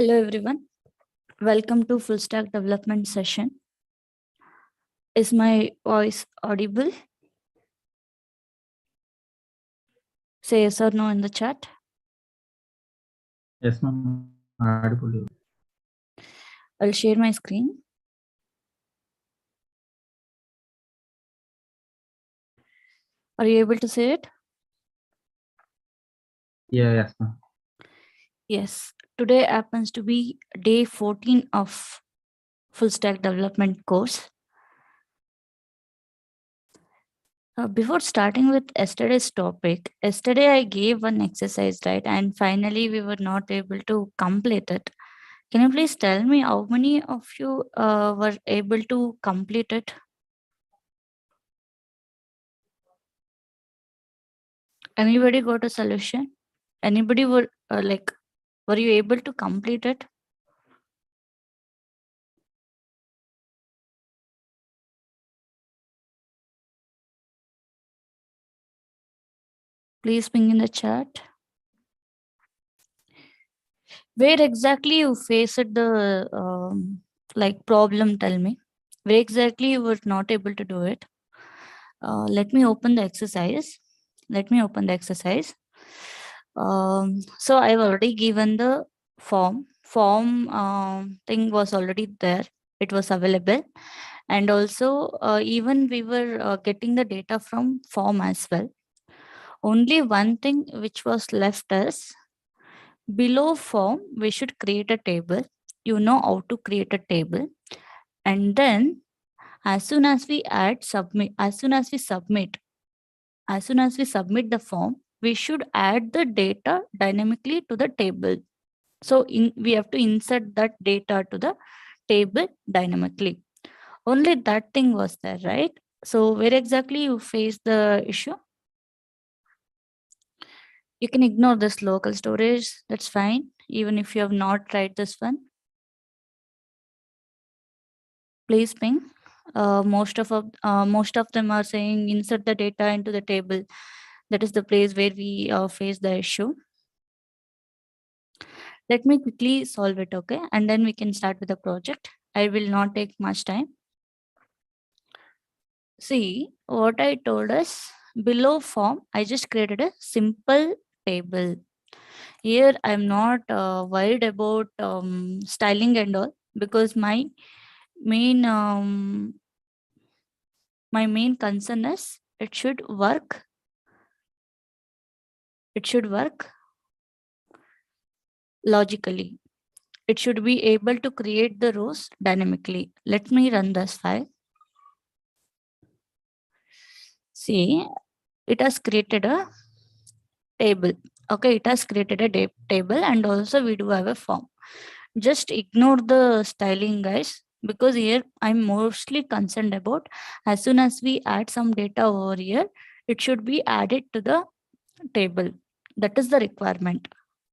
Hello everyone, welcome to full stack development session. Is my voice audible? Say yes or no in the chat. Yes, ma'am. Audible. I'll share my screen. Are you able to see it? Yeah, yes, ma'am. Yes. Today happens to be day 14 of full stack development course. Before starting with yesterday's topic, yesterday I gave one exercise, right? And finally we were not able to complete it. Can you please tell me how many of you were able to complete it? Anybody got a solution? Anybody were were you able to complete it? Please ping in the chat. Where exactly you faced the problem? Tell me. Where exactly you were not able to do it? Let me open the exercise. So I've already given the form. Thing was already there. It was available. And also even we were getting the data from form as well. Only one thing which was left is below form, we should create a table. You know how to create a table. And then as soon as we submit the form, we should add the data dynamically to the table. So we have to insert that data to the table dynamically. Only that thing was there, right? So where exactly you face the issue? You can ignore this local storage. That's fine. Even if you have not tried this one, please ping. Most of them are saying insert the data into the table. That is the place where we face the issue. Let me quickly solve it, okay? And then we can start with the project. I will not take much time. See, what I told us below form, I just created a simple table. Here, I'm not worried about styling and all because my main concern is it should work. It should work logically. It should be able to create the rows dynamically. Let me run this file. See, it has created a table. Okay, it has created a table and also we do have a form. Just ignore the styling, guys, because here I'm mostly concerned about as soon as we add some data over here, it should be added to the table. That is the requirement.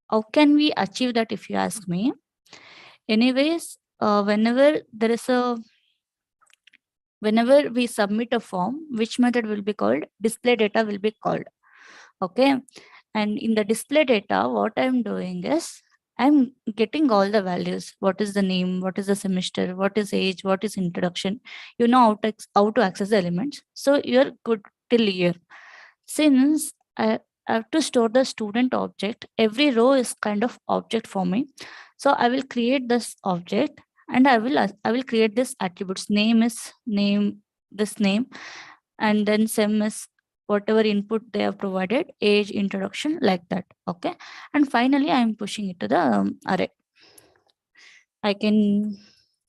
How can we achieve that if you ask me? Anyways, whenever we submit a form, which method will be called? Display data will be called. Okay. And in the display data, what I'm doing is I'm getting all the values. What is the name? What is the semester? What is age? What is introduction? You know how to access the elements. So you're good till here. Since I have to store the student object, every row is kind of object for me. So I will create this object and I will create this attributes. Name is name, this name, and then sem is whatever input they have provided, age, introduction, like that. Okay. And finally, I am pushing it to the array. I can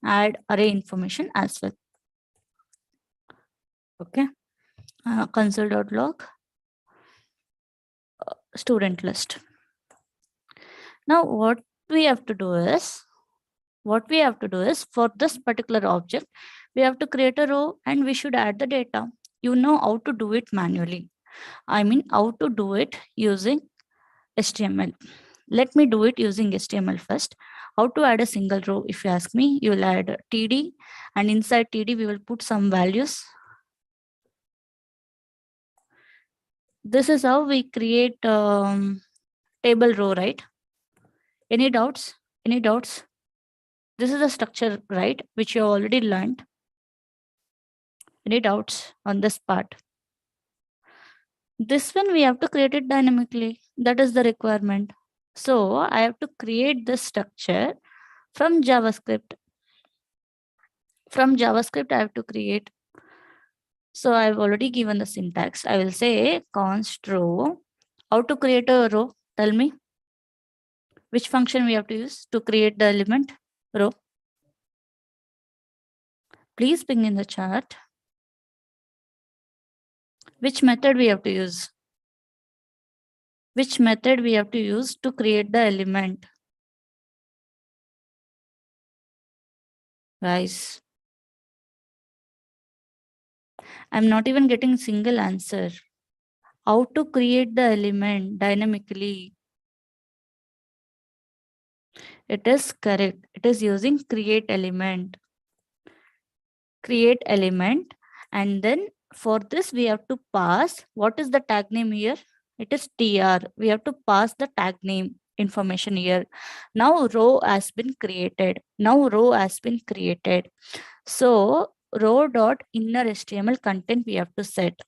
add array information as well. Okay. Console.log student list. Now, what we have to do is for this particular object, we have to create a row and we should add the data. You know how to do it manually. I mean, how to do it using HTML. Let me do it using HTML first. How to add a single row? If you ask me, you will add TD, and inside TD, we will put some values. This is how we create table row, right? Any doubts? Any doubts? This is the structure, right, which you have already learned. Any doubts on this part? This one we have to create it dynamically. That is the requirement. So I have to create this structure from JavaScript. From JavaScript, I have to create. So I've already given the syntax. I will say const row. How to create a row? Tell me. Which function we have to use to create the element row? Please ping in the chat. Which method we have to use? Which method we have to use to create the element? Guys, I'm not even getting single answer. How to create the element dynamically? It is correct. It is using create element. Create element, and then for this we have to pass, what is the tag name here? It is tr. We have to pass the tag name information here. Now row has been created. So row dot inner html content we have to set.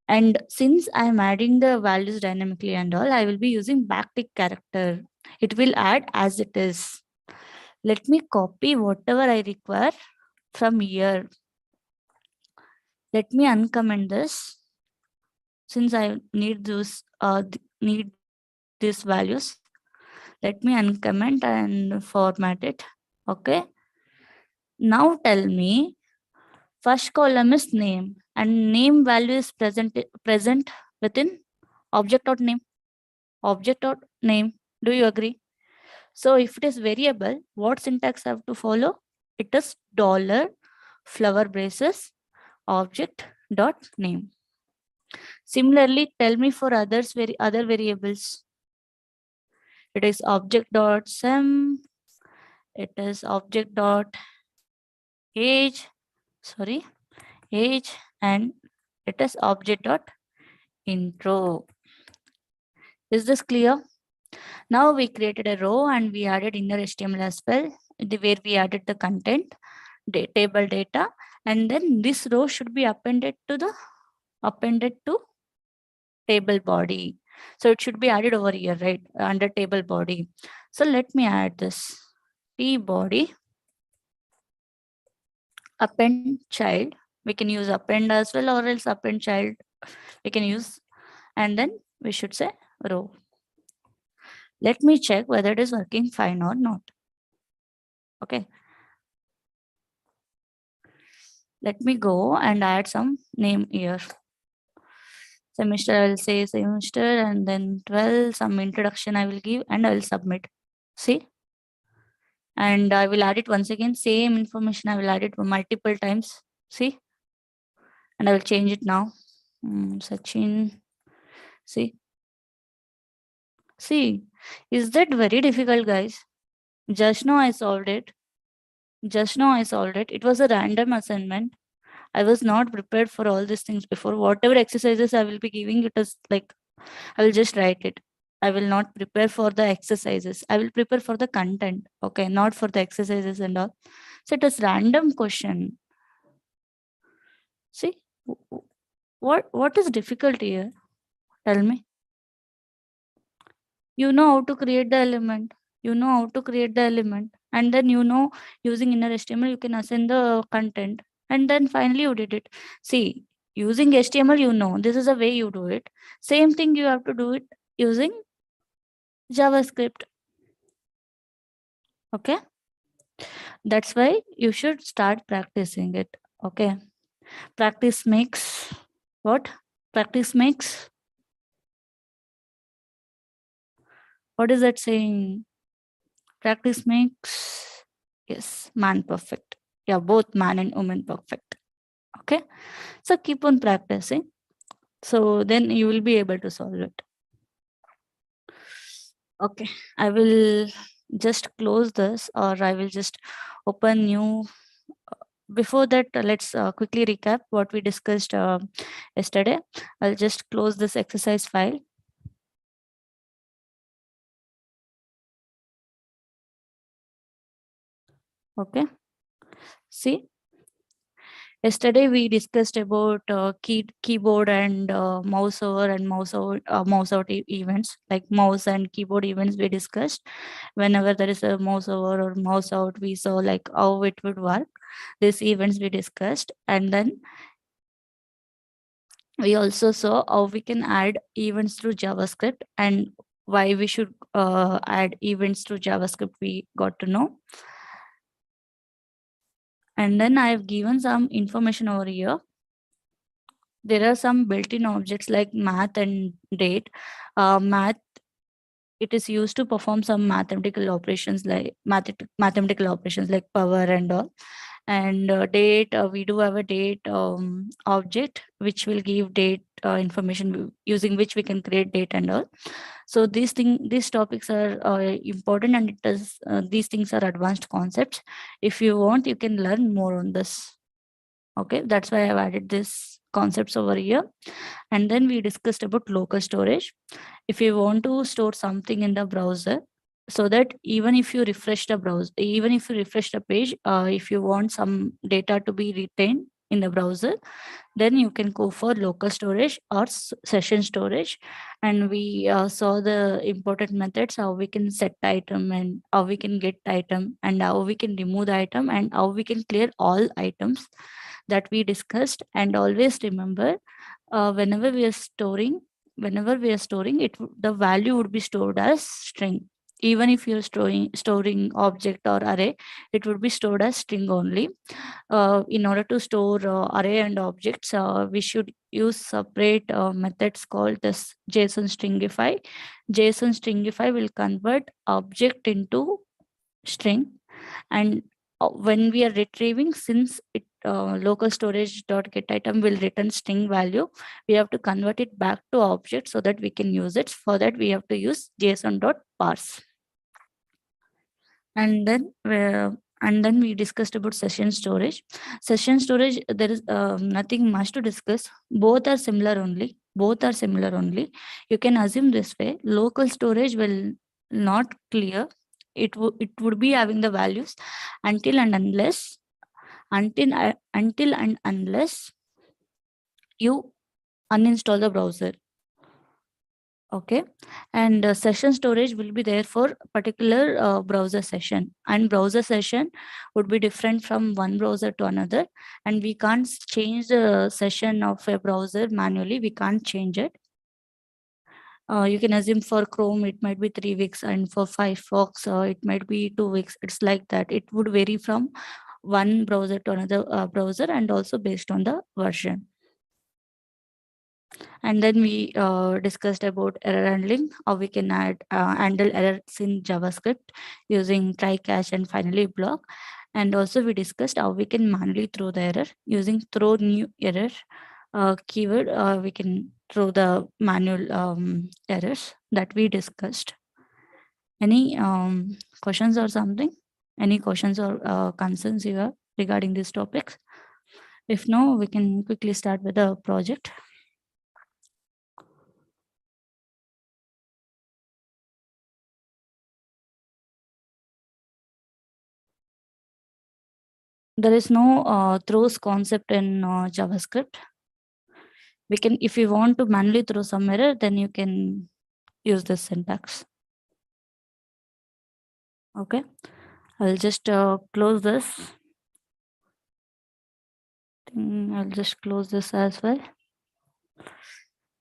And since I am adding the values dynamically and all, I will be using backtick character. It will add as it is. Let me copy whatever I require from here. Let me uncomment this. Since I need these values, let me uncomment and format it. Okay. Now tell me, first column is name, and name value is present within object.name. Object.name. Do you agree? So if it is variable, what syntax I have to follow? It is dollar flower braces object.name. Similarly, tell me for other variables. It is object.sem. It is object.age. Sorry, age, and it is object.intro. Is this clear? Now we created a row and we added inner HTML as well, where we added the content, table data, and then this row should be appended to table body. So it should be added over here, right, under table body. So let me add this t body append child. We can use append as well, or else append child we can use, and then we should say row. Let me check whether it is working fine or not. Okay, let me go and add some name here. Semester, I'll say semester, and then 12, some introduction I will give, and I will submit. See, and I will add it once again, same information I will add it multiple times. See, and I will change it now. Sachin, see, is that very difficult, guys? Just now I solved it. It was a random assignment. I was not prepared for all these things before. Whatever exercises I will be giving, it is like I will just write it. I will not prepare for the exercises. I will prepare for the content. Okay, not for the exercises and all. So it is random question. See, what is difficult here? Tell me. You know how to create the element. And then using inner HTML, you can assign the content. And then finally you did it. See, using HTML, this is the way you do it. Same thing you have to do it using JavaScript. Okay. That's why you should start practicing it. Okay. Practice makes what? Practice makes. What is that saying? Practice makes, yes, man perfect. Yeah, both man and woman perfect. Okay. So keep on practicing. So then you will be able to solve it. Okay. I will just close this, or I will just open new. Before that, let's quickly recap what we discussed yesterday. I'll just close this exercise file. Okay. See, yesterday we discussed about keyboard and mouse over and mouse out events, like mouse and keyboard events we discussed. Whenever there is a mouse over or mouse out, we saw like how it would work. These events we discussed, and then we also saw how we can add events through JavaScript and why we should add events through JavaScript. We got to know. And then I have given some information over here. There are some built-in objects like math and date. Math, it is used to perform some mathematical operations like mathematical operations like power and all. And date, we do have a date object which will give date information using which we can create date and all. So these topics are important, and these things are advanced concepts. If you want, you can learn more on this. Okay, that's why I've added this concepts over here. And then we discussed about local storage. If you want to store something in the browser, so that even if you refresh the browser, even if you refresh the page, if you want some data to be retained in the browser, then you can go for local storage or session storage. And we saw the important methods, how we can set item and how we can get item and how we can remove the item and how we can clear all items that we discussed. And always remember, whenever we are storing, the value would be stored as string. Even if you're storing object or array, it would be stored as string only. In order to store array and objects, we should use separate methods called this JSON stringify. JSON stringify will convert object into string. And when we are retrieving, since it local storage dot get item will return string value, we have to convert it back to object so that we can use it. For that, we have to use JSON dot parse. And then we discussed about session storage. Session storage, there is nothing much to discuss. Both are similar only. You can assume this way: local storage will not clear. It would be having the values until and unless you uninstall the browser. Okay. And session storage will be there for particular browser session, and browser session would be different from one browser to another, and we can't change the session of a browser manually. We can't change it. You can assume for Chrome it might be 3 weeks, and for Firefox it might be 2 weeks. It's like that. It would vary from one browser to another browser, and also based on the version. And then we discussed about error handling, how we can handle errors in JavaScript using try catch and finally block. And also we discussed how we can manually throw the error using throw new error keyword. We can throw the manual errors that we discussed. Any questions or something? Any questions or concerns you have regarding these topics? If no, we can quickly start with the project. There is no throws concept in JavaScript. We can, if you want to manually throw some error, then you can use this syntax. Okay, I'll just close this. I'll just close this as well.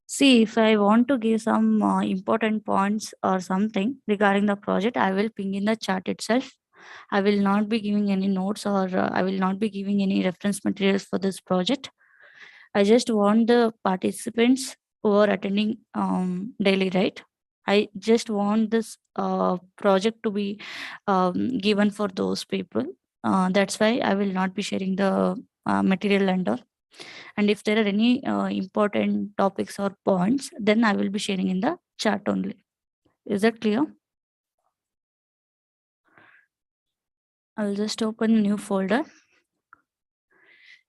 See, if I want to give some important points or something regarding the project, I will ping in the chat itself. I will not be giving any notes, or I will not be giving any reference materials for this project. I just want the participants who are attending daily, right? I just want this project to be given for those people. That's why I will not be sharing the material and all. And if there are any important topics or points, then I will be sharing in the chat only. Is that clear? I'll just open a new folder.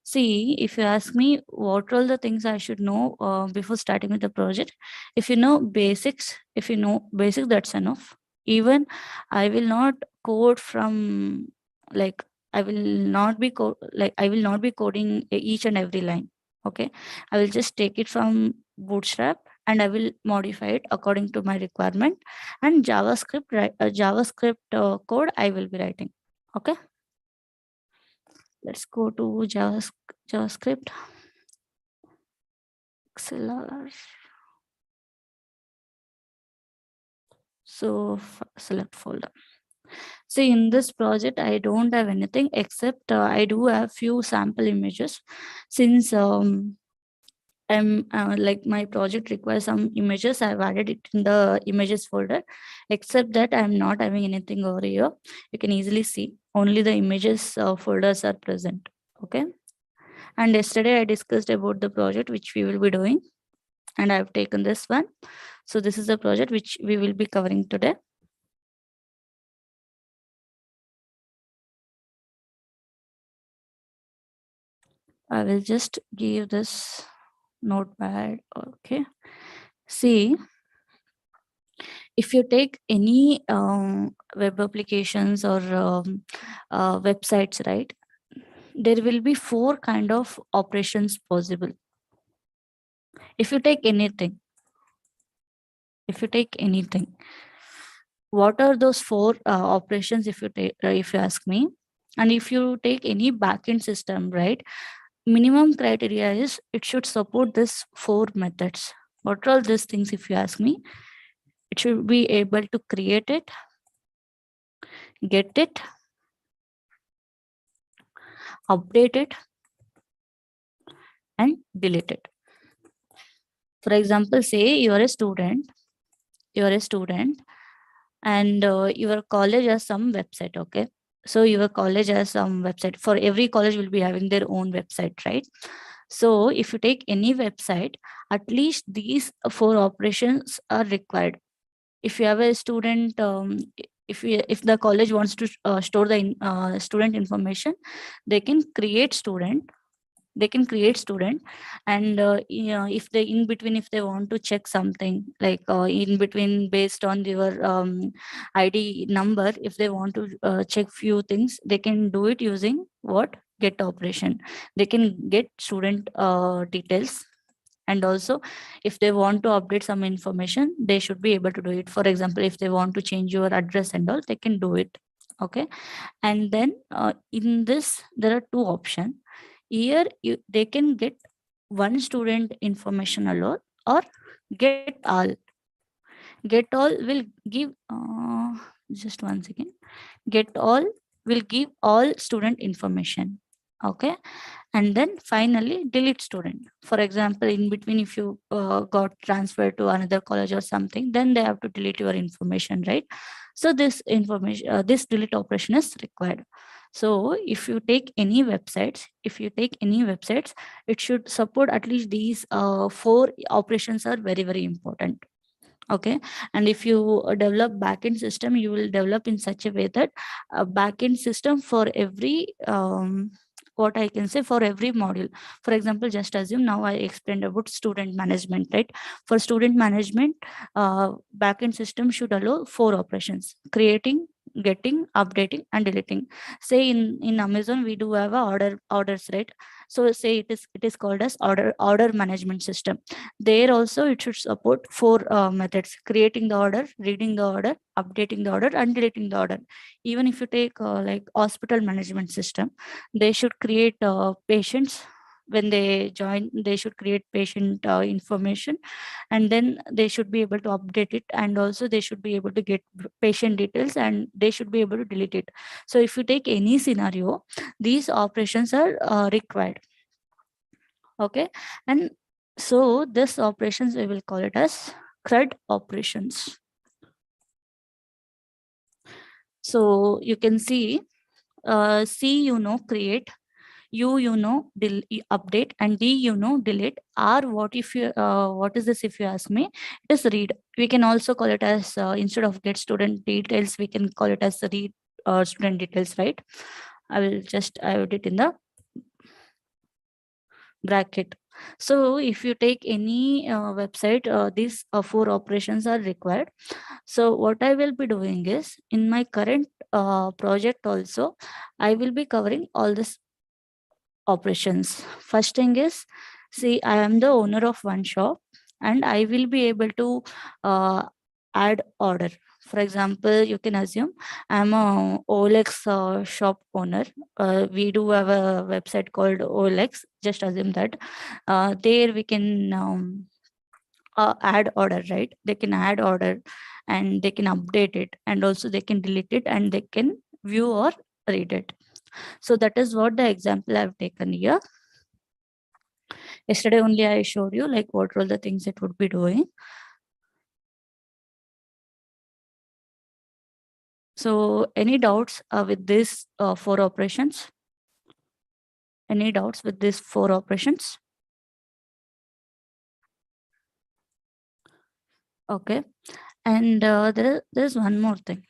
See, if you ask me what are all the things I should know before starting with the project, if you know basics, that's enough. Even I will not code from like I will not be coding each and every line. Okay, I will just take it from Bootstrap and I will modify it according to my requirement. And JavaScript code I will be writing. Okay, let's go to JavaScript. ExcelR. So select folder. See, in this project, I don't have anything except I do have few sample images. Since I'm like my project requires some images, I've added it in the images folder. Except that I'm not having anything over here. You can easily see only the images folders are present. Okay. And yesterday I discussed about the project which we will be doing, and I've taken this one. So this is the project which we will be covering today. I will just give this notepad. Okay. See, if you take any web applications or websites, right, there will be 4 kind of operations possible. If you take anything, what are those 4 operations? If you ask me, and if you take any backend system, right, minimum criteria is it should support this 4 methods. What are all these things? If you ask me, it should be able to create it, get it, update it, and delete it. For example, say you are a student, and your college has some website. Okay, so your college has some website. For every college will be having their own website, right? So if you take any website, at least these 4 operations are required. If you have a student, if the college wants to store the student information, they can create student, and if they in between, if they want to check something like in between based on your ID number, if they want to check few things, they can do it using what? Get operation. They can get student details, and also if they want to update some information, they should be able to do it. For example, if they want to change your address and all, they can do it. Okay. And then in this there are 2 options. Here they can get one student information alone, or get all. Get all will give just one second. Get all will give all student information. Okay. And then finally delete student. For example, in between, if you got transferred to another college or something, then they have to delete your information, right? So this information, this delete operation is required. So if you take any websites, it should support at least these 4 operations are very, very important. Okay. And if you develop backend system, you will develop in such a way that a backend system for every what I can say, for every module. For example, just assume now I explained about student management, right? For student management, backend system should allow 4 operations: creating, getting, updating, and deleting. Say in Amazon we do have a orders, right? So say it is called as order management system. There also it should support 4 methods: creating the order, reading the order, updating the order, and deleting the order. Even if you take like hospital management system, they should create patients. When they join, they should create patient information, and then they should be able to update it, and also they should be able to get patient details, and they should be able to delete it. So if you take any scenario, these operations are required. Okay. And so this operations, we will call it as CRUD operations. So you can see C, create, U, update, and D, delete. R, what is this? If you ask me, it is read. We can also call it as instead of get student details, we can call it as read student details, right? I will just, I put it in the bracket. So if you take any website, these 4 operations are required. So what I will be doing is, in my current project also, I will be covering all these operations. First thing is, see, I am the owner of one shop and I will be able to add order. For example, you can assume I'm a OLX shop owner. We do have a website called OLX. Just assume that there we can add order, right? They can add order and they can update it, and also they can delete it, and they can view or read it. So that is what the example I've taken here. Yesterday only I showed you like what all the things it would be doing. So any doubts with these 4 operations? Any doubts with these 4 operations? Okay. And there's one more thing.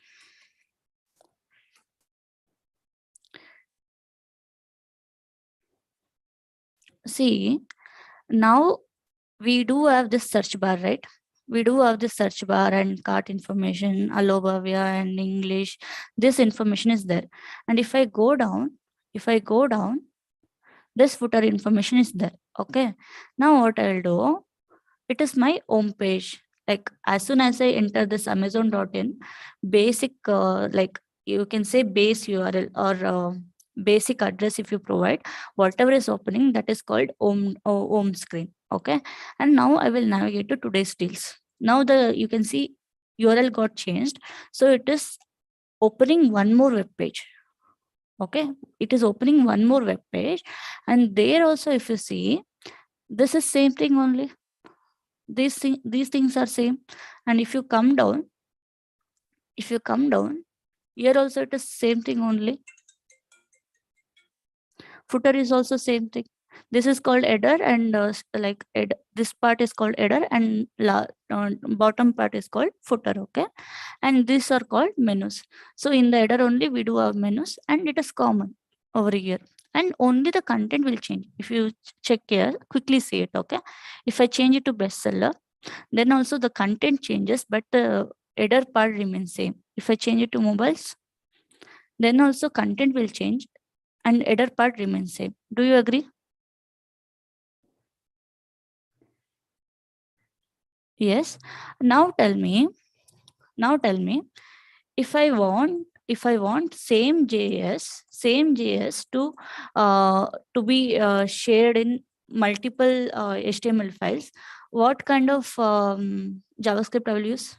See, now we do have this search bar, right? We do have this search bar and cart information, Alobavia and English. This information is there. And if I go down, this footer information is there. Okay. Now what I'll do, it is my home page. Like as soon as I enter this amazon.in, basic like you can say base URL or basic address, if you provide, whatever is opening, that is called home screen. Okay. And now I will navigate to today's deals. Now you can see URL got changed. So it is opening one more web page. Okay. It is opening one more web page. And there also, if you see, this is same thing only. These things are same. And if you come down, here also it is same thing only. Footer is also same thing. This is called header, and this part is called header, and bottom part is called footer. Okay. And these are called menus. So in the header only we do have menus, and it is common over here. And only the content will change. If you check here, quickly see it. Okay. If I change it to bestseller, then also the content changes, but the header part remains same. If I change it to mobiles, then also content will change and header part remains same. Do you agree? Yes. Now tell me, if I want same JS to be shared in multiple HTML files, what kind of JavaScript I will use?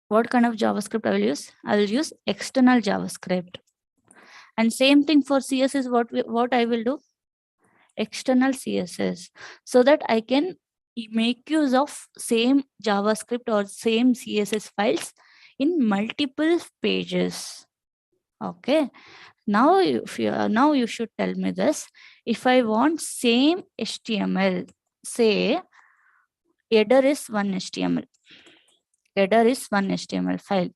What kind of JavaScript I will use? I will use external JavaScript. And same thing for CSS, what I will do? External CSS, so that I can make use of same JavaScript or same CSS files in multiple pages. Okay. Now, now you should tell me this. If I want same HTML, say header is one HTML. Header is one HTML file.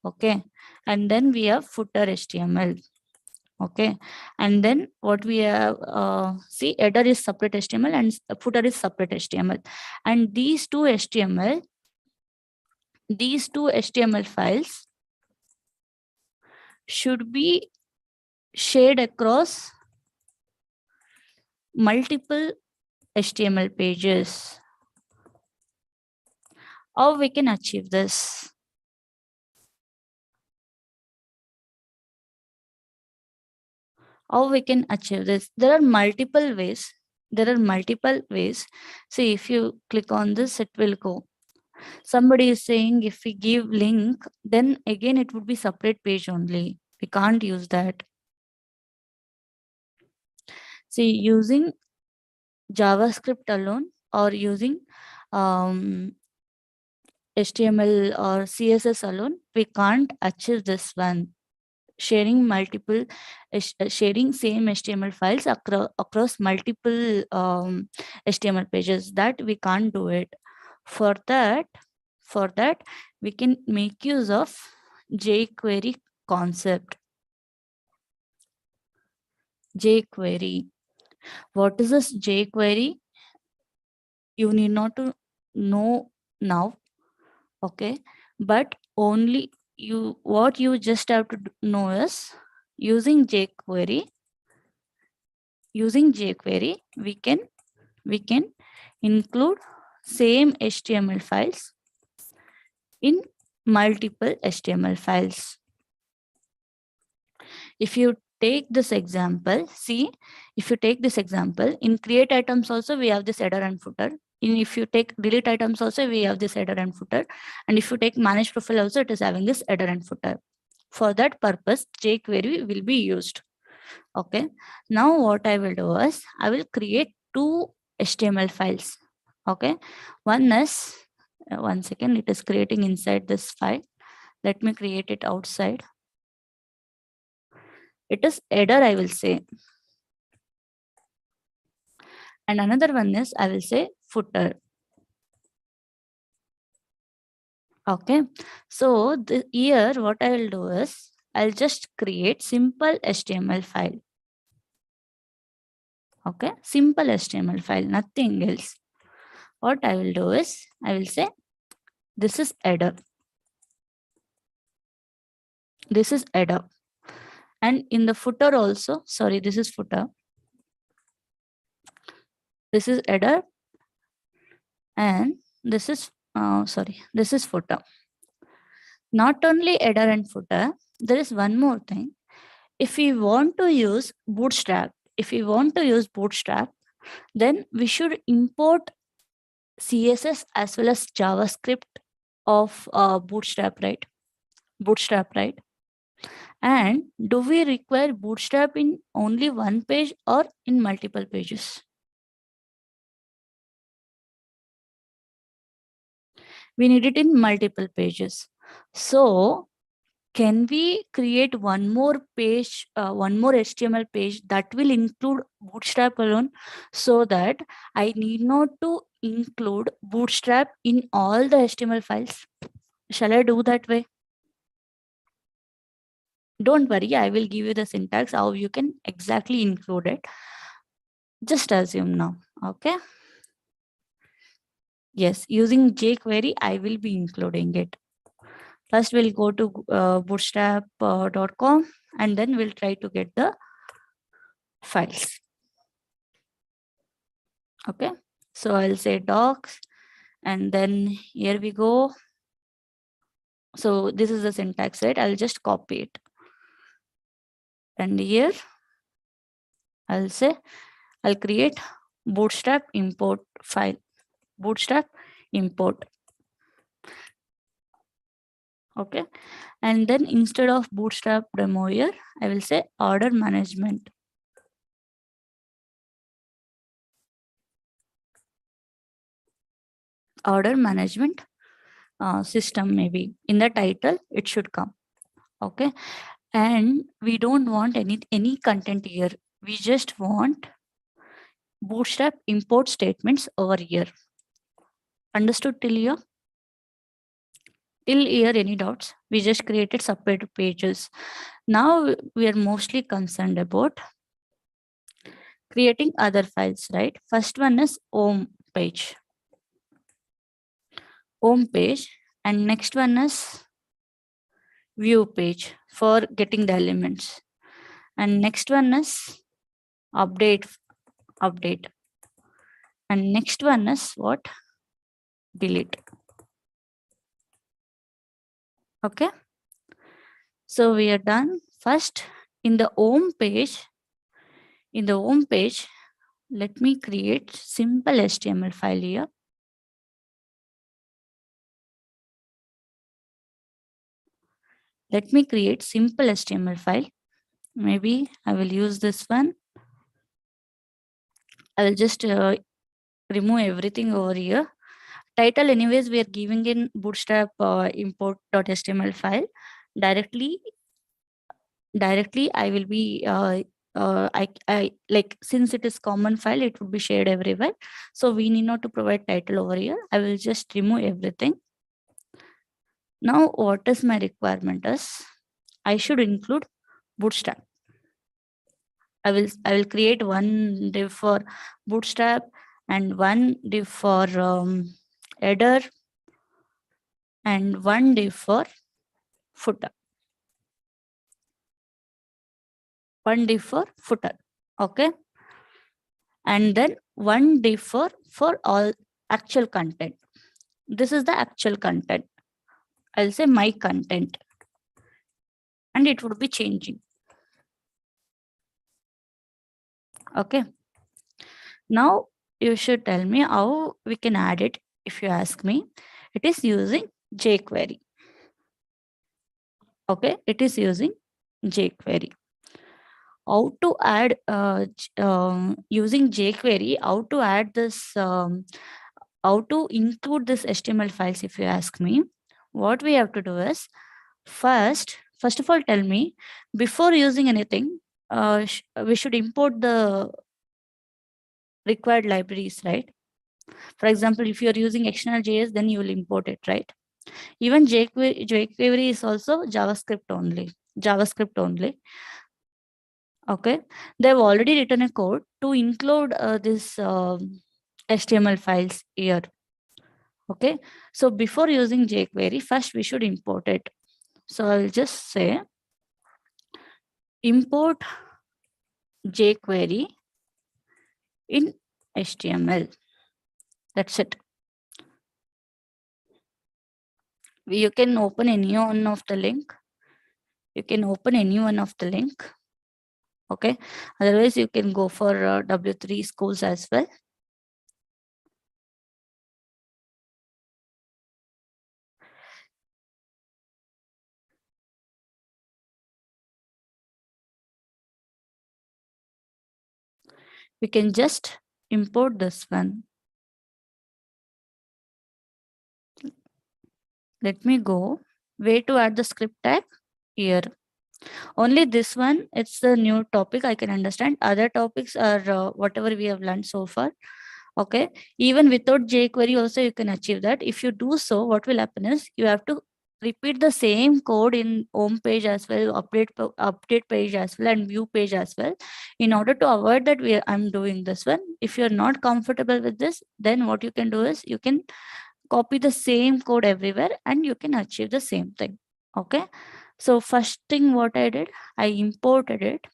Okay. And then we have footer HTML. Okay. And then what we have, see, header is separate HTML and footer is separate HTML. And these two HTML files should be shared across multiple HTML pages. How we can achieve this? How we can achieve this? There are multiple ways. See, if you click on this, it will go. Somebody is saying if we give link, then again it would be separate page only. We can't use that. See, using JavaScript alone or using HTML or CSS alone, we can't achieve this one. Sharing sharing same HTML files across multiple HTML pages, that we can't do it. For that, we can make use of jQuery concept. jQuery. What is this jQuery? You need not to know now, okay? But only what you just have to know is using jQuery. Using jQuery, we can include same HTML files in multiple HTML files. If you take this example, see, if you take this example, in create items also we have this header and footer. If you take delete items also we have this header and footer. And if you take manage profile also, it is having this header and footer. For that purpose, jQuery will be used. Okay. Now what I will do is I will create two HTML files. Okay. One is, one second, it is creating inside this file. Let me create it outside. It is header, I will say. And another one is, I will say footer. Okay. So here what I will do is, I'll just create simple HTML file. Okay. Simple HTML file, nothing else. What I will do is, I will say, this is header. This is header. And in the footer also, sorry, this is footer. This is header. And this is, this is footer. Not only header and footer, there is one more thing. If we want to use Bootstrap, then we should import CSS as well as JavaScript of Bootstrap, right? And do we require Bootstrap in only one page or in multiple pages? We need it in multiple pages. So can we create one more page, one more HTML page that will include Bootstrap alone, so that I need not to include Bootstrap in all the HTML files? Shall I do that way? Don't worry, I will give you the syntax how you can exactly include it. Just assume now, okay? Yes, using jQuery, I will be including it. First, we'll go to bootstrap.com and then we'll try to get the files. Okay, so I'll say docs and then here we go. So this is the syntax, right? I'll just copy it. And here I'll say, I'll create bootstrap import file, bootstrap import. Okay. And then instead of bootstrap demo here, I will say order management. Order management system, maybe in the title it should come. Okay. And we don't want any content here. We just want bootstrap import statements over here. Understood till here? Till here, any doubts? We just created separate pages. Now we are mostly concerned about creating other files, right? First one is home page. Home page. And next one is view page for getting the elements. And next one is update. And next one is what? Delete. Okay. So we are done. First, in the home page, let me create simple HTML file here. Let me create simple HTML file. Maybe I will use this one. I will just remove everything over here. Title, anyways, we are giving in bootstrap import.html file. Directly I will be I like, since it is common file, it would be shared everywhere. So we need not to provide title over here. I will just remove everything. Now what is my requirement is, I should include bootstrap. I will create one div for Bootstrap and one div for header and one div for footer. One div for footer. Okay. And then one div for all actual content. This is the actual content. I'll say my content. And it would be changing. Okay. Now you should tell me how we can add it. If you ask me, it is using jQuery. Okay, it is using jQuery. How to add using jQuery? How to add this? How to include this HTML files? If you ask me, what we have to do is first of all, tell me before using anything. We should import the required libraries, right? For example, if you're using external.js, then you will import it, right? Even jQuery is also JavaScript only. JavaScript only. Okay. They've already written a code to include this HTML files here. Okay. So before using jQuery, first we should import it. So I'll just say import jQuery in HTML. That's it. You can open any one of the link. You can open any one of the link. Okay. Otherwise, you can go for W3 schools as well. We can just import this one. Let me go. Way to add the script tag here. Only this one, it's the new topic I can understand. Other topics are whatever we have learned so far. Okay. Even without jQuery also you can achieve that. If you do so, what will happen is you have to repeat the same code in home page as well, update page as well, and view page as well. In order to avoid that, I'm doing this one. If you're not comfortable with this, then what you can do is you can copy the same code everywhere and you can achieve the same thing. Okay. So first thing what I did, I imported it.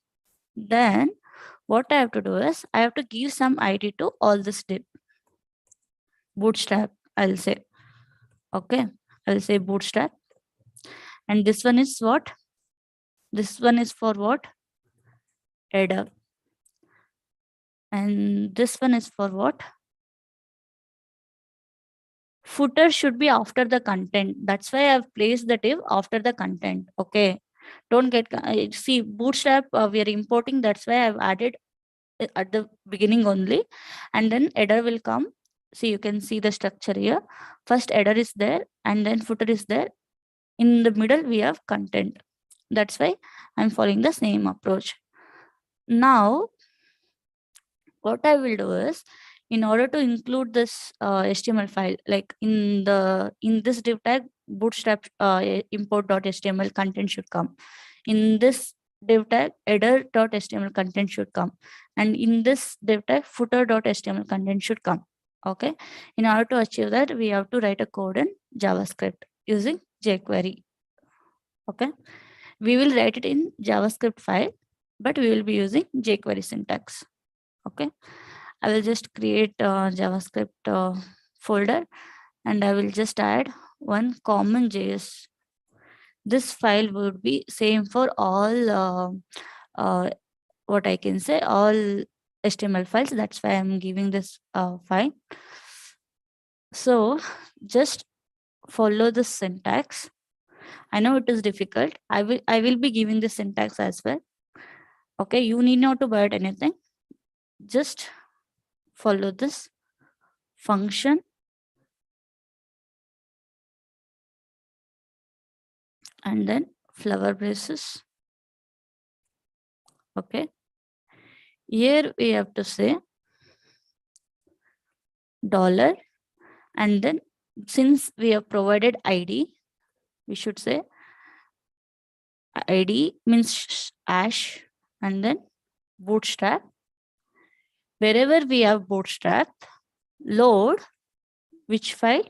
Then what I have to do is I have to give some ID to all this div. Bootstrap, I'll say. Okay. I'll say Bootstrap. And this one is what? This one is for what? Header. And this one is for what? Footer should be after the content. That's why I've placed the div after the content. Okay. Don't get, see, Bootstrap, we are importing. That's why I've added at the beginning only. And then header will come. See, you can see the structure here. First header is there and then footer is there. In the middle, we have content. That's why I'm following the same approach. Now, what I will do is, in order to include this HTML file, like in this div tag, Bootstrap import.html content should come. In this div tag, header.html content should come. And in this div tag, footer.html content should come. Okay. In order to achieve that, we have to write a code in JavaScript using jQuery. Okay. We will write it in JavaScript file, but we will be using jQuery syntax. Okay. I will just create a JavaScript folder and I will just add one common JS. This file would be same for all what I can say, all HTML files. That's why I'm giving this file. So just follow the syntax. I know it is difficult. I will be giving the syntax as well. Okay, you need not to write anything. Just follow this function and then flower braces. Okay. Here we have to say dollar, and then since we have provided ID, we should say ID means hash and then Bootstrap. Wherever we have Bootstrap, load which file?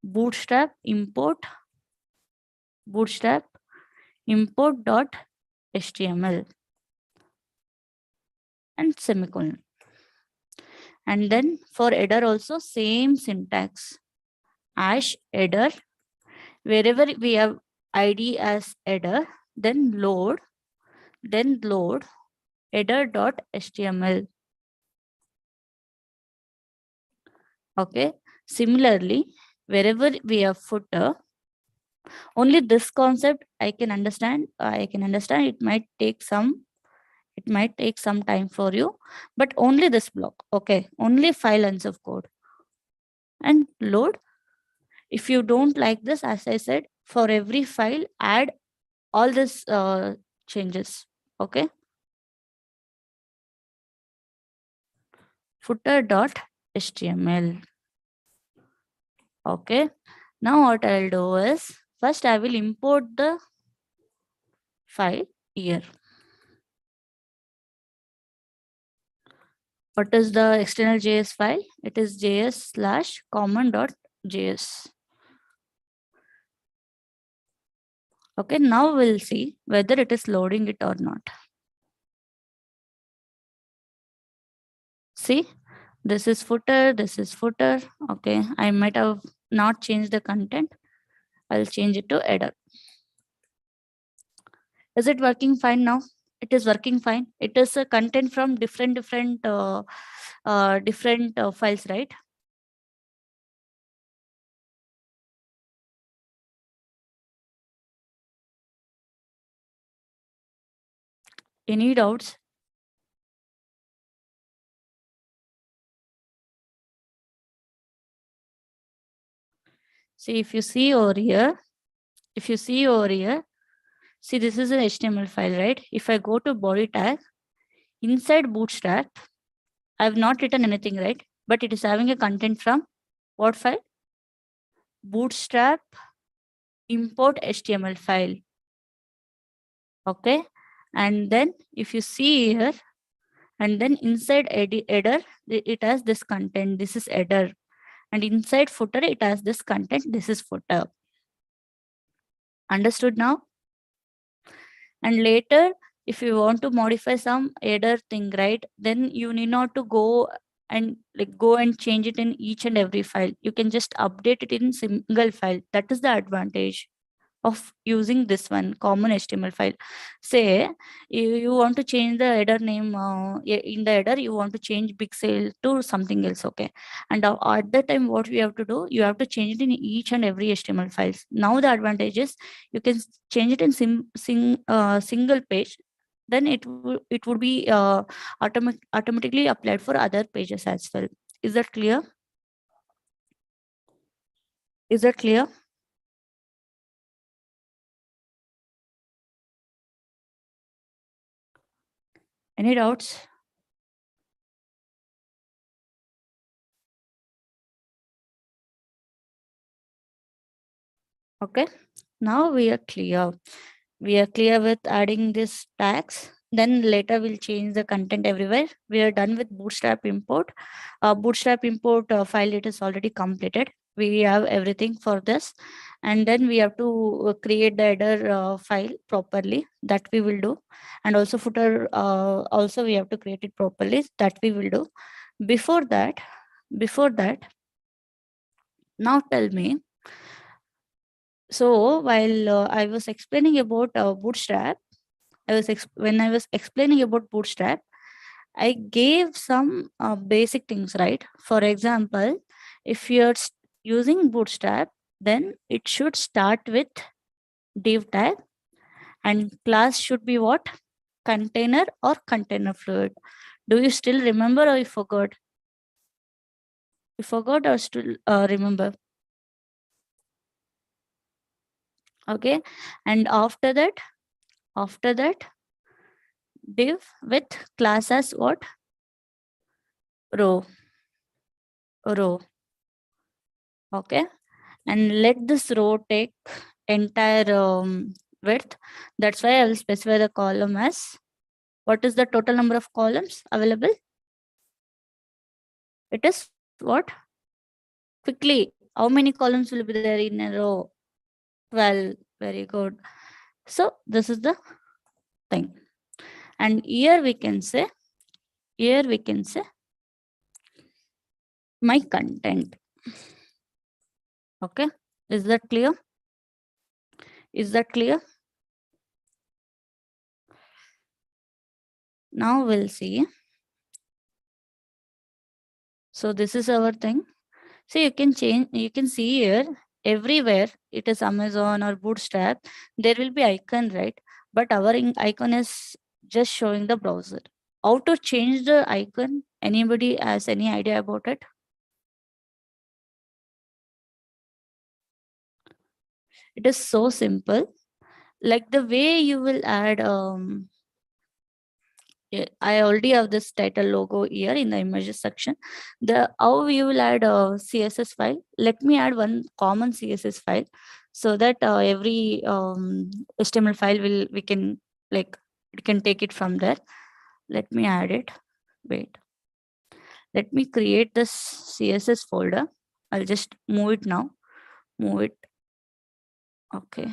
Bootstrap import import.html and semicolon. And then for header also same syntax. Header. Wherever we have id as header, then load header.html. Okay. Similarly, wherever we have footer, only this concept I can understand. It might take some time for you, but only this block. Okay. Only 5 lines of code. And load. If you don't like this, as I said, for every file, add all this changes. Okay. Footer.html. Okay. Now what I'll do is, first I will import the file here. What is the external JS file? It is js/common.js. Okay, now we'll see whether it is loading it or not. See, this is footer, this is footer. Okay, I might have not changed the content. I'll change it to header. Is it working fine now? It is working fine. It is a content from different files, right? Any doubts? See, if you see over here, see, this is an HTML file, right? If I go to body tag, inside Bootstrap, I have not written anything, right? But it is having a content from what file? Bootstrap import HTML file. Okay. And then if you see here, and then inside header, it has this content. This is header. And inside footer, it has this content. This is footer. Understood now? And later, if you want to modify some header thing, right, then you need not to go and change it in each and every file. You can just update it in single file. That is the advantage of using this one common HTML file. Say you want to change the header name, in the header you want to change pixel to something else. Okay, and at that time what we have to do, you have to change it in each and every HTML files. Now the advantage is you can change it in single page, then it would be automatically applied for other pages as well. Is that clear? Is that clear? Any doubts? Okay, now we are clear. We are clear with adding this tags. Then later we'll change the content everywhere. We are done with Bootstrap import. Bootstrap import file, it is already completed. We have everything for this. And then we have to create the header file properly. That we will do. And also footer, also we have to create it properly. That we will do. Before that, now tell me, so while I was explaining about Bootstrap, when I was explaining about Bootstrap, I gave some basic things, right? For example, if you're using Bootstrap, then it should start with div tag, and class should be what? Container or container fluid. Do you still remember or you forgot? You forgot or still remember? Okay, and after that, div with class as what? Row. Okay, and let this row take entire width. That's why I will specify the column as What is the total number of columns available? It is what? Quickly, how many columns will be there in a row? 12. Very good. So this is the thing. And here we can say my content. Okay. Is that clear? Is that clear? Now we'll see. So this is our thing. So you can change, you can see here everywhere it is Amazon or Bootstrap, there will be icon, right? But our icon is just showing the browser. How to change the icon? Anybody has any idea about it? It is so simple. Like the way you will add I already have this title logo here in the images section. The how you will add a CSS file. Let me add one common CSS file so that every HTML file we can like it can take it from there. Let me add it. Wait. Let me create this CSS folder. I'll just move it now. Move it. Okay.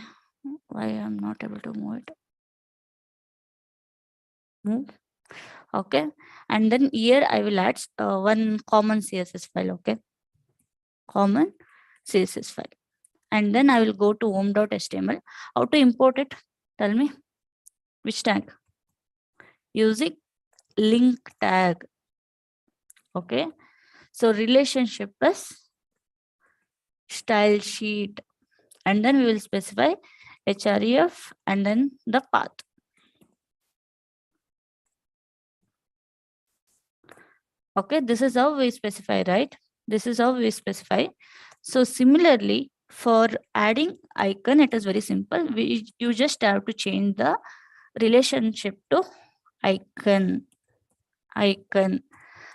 Why I'm not able to move it? Move. Okay. And then here I will add one common CSS file. Okay. Common CSS file. And then I will go to home.html. How to import it? Tell me. Which tag? Using link tag. Okay. So relationship is style sheet. And then we will specify href and then the path. Okay. This is how we specify, right? This is how we specify. So similarly, for adding icon, it is very simple. You just have to change the relationship to icon,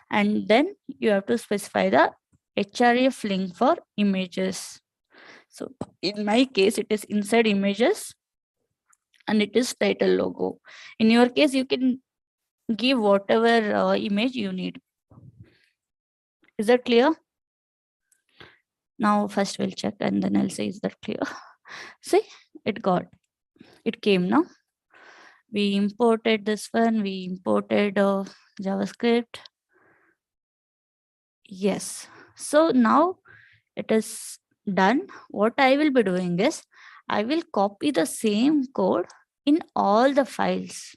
and then you have to specify the href link for images. So in my case, it is inside images and it is title logo. In your case, you can give whatever image you need. Is that clear? Now first we'll check and then I'll say, is that clear? See, it came now. We imported this one, we imported JavaScript. Yes. So now it is done. What I will be doing is I will copy the same code in all the files.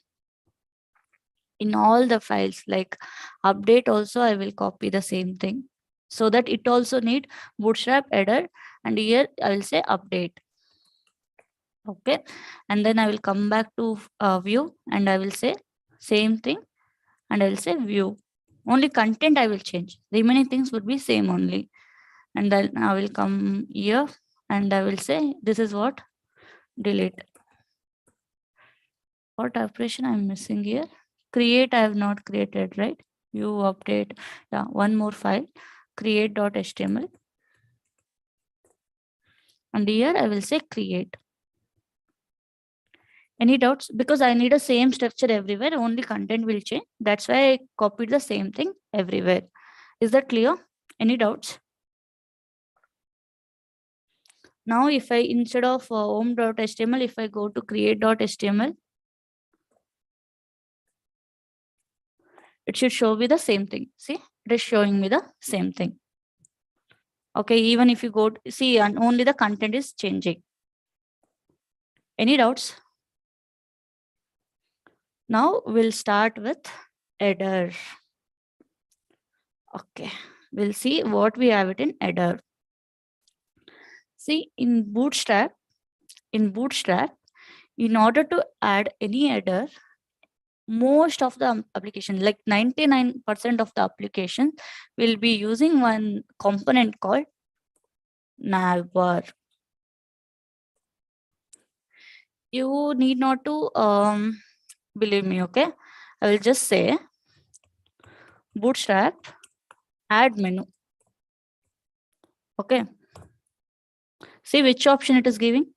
In all the files, like update also, I will copy the same thing so that it also need Bootstrap header, and here I will say update. Okay. And then I will come back to view and I will say same thing and I will say view. Only content I will change. Remaining things would be same only. And then I will come here and I will say this is what? Delete. What operation I'm missing here? Create I have not created, right? You update. Yeah, one more file. Create.html. And here I will say create. Any doubts? Because I need a same structure everywhere, only content will change. That's why I copied the same thing everywhere. Is that clear? Any doubts? Now, if I, instead of home.html, if I go to create.html, it should show me the same thing. See, it is showing me the same thing. Okay, even if you go, see, and only the content is changing. Any doubts? Now we'll start with header. Okay, we'll see what we have it in header. See, in Bootstrap, in order to add any header, most of the application, like 99% of the application, will be using one component called navbar. You need not to believe me, okay? I will just say Bootstrap add menu. Okay. See which option it is giving.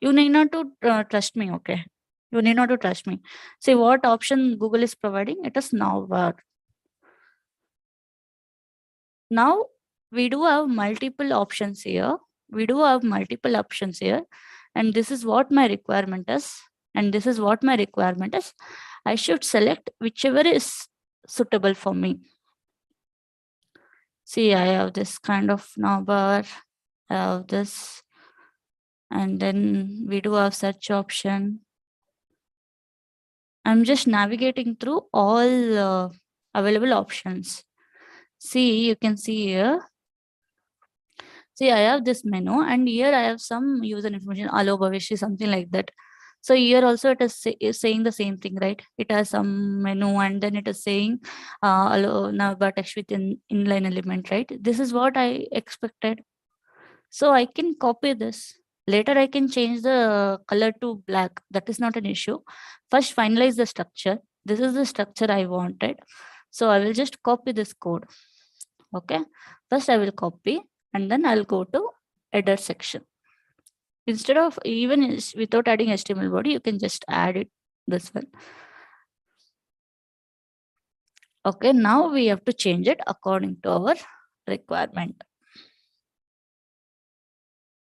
You need not to trust me, okay? You need not to trust me. See what option Google is providing. It is nowhere. Now we do have multiple options here. We do have multiple options here. And this is what my requirement is. And this is what my requirement is. I should select whichever is suitable for me. See, I have this kind of navbar. I have this. And then we do have search option. I'm just navigating through all available options. See, you can see here. See, I have this menu and here I have some user information, allow Bhavishi, something like that. So here also it is saying the same thing, right? It has some menu and then it is saying allow navbar text with inline element, right? This is what I expected. So I can copy this. Later I can change the color to black. That is not an issue. First finalize the structure. This is the structure I wanted. So I will just copy this code. Okay. First I will copy and then I'll go to header section. Instead of even without adding HTML body, you can just add it this one. Okay, now we have to change it according to our requirement.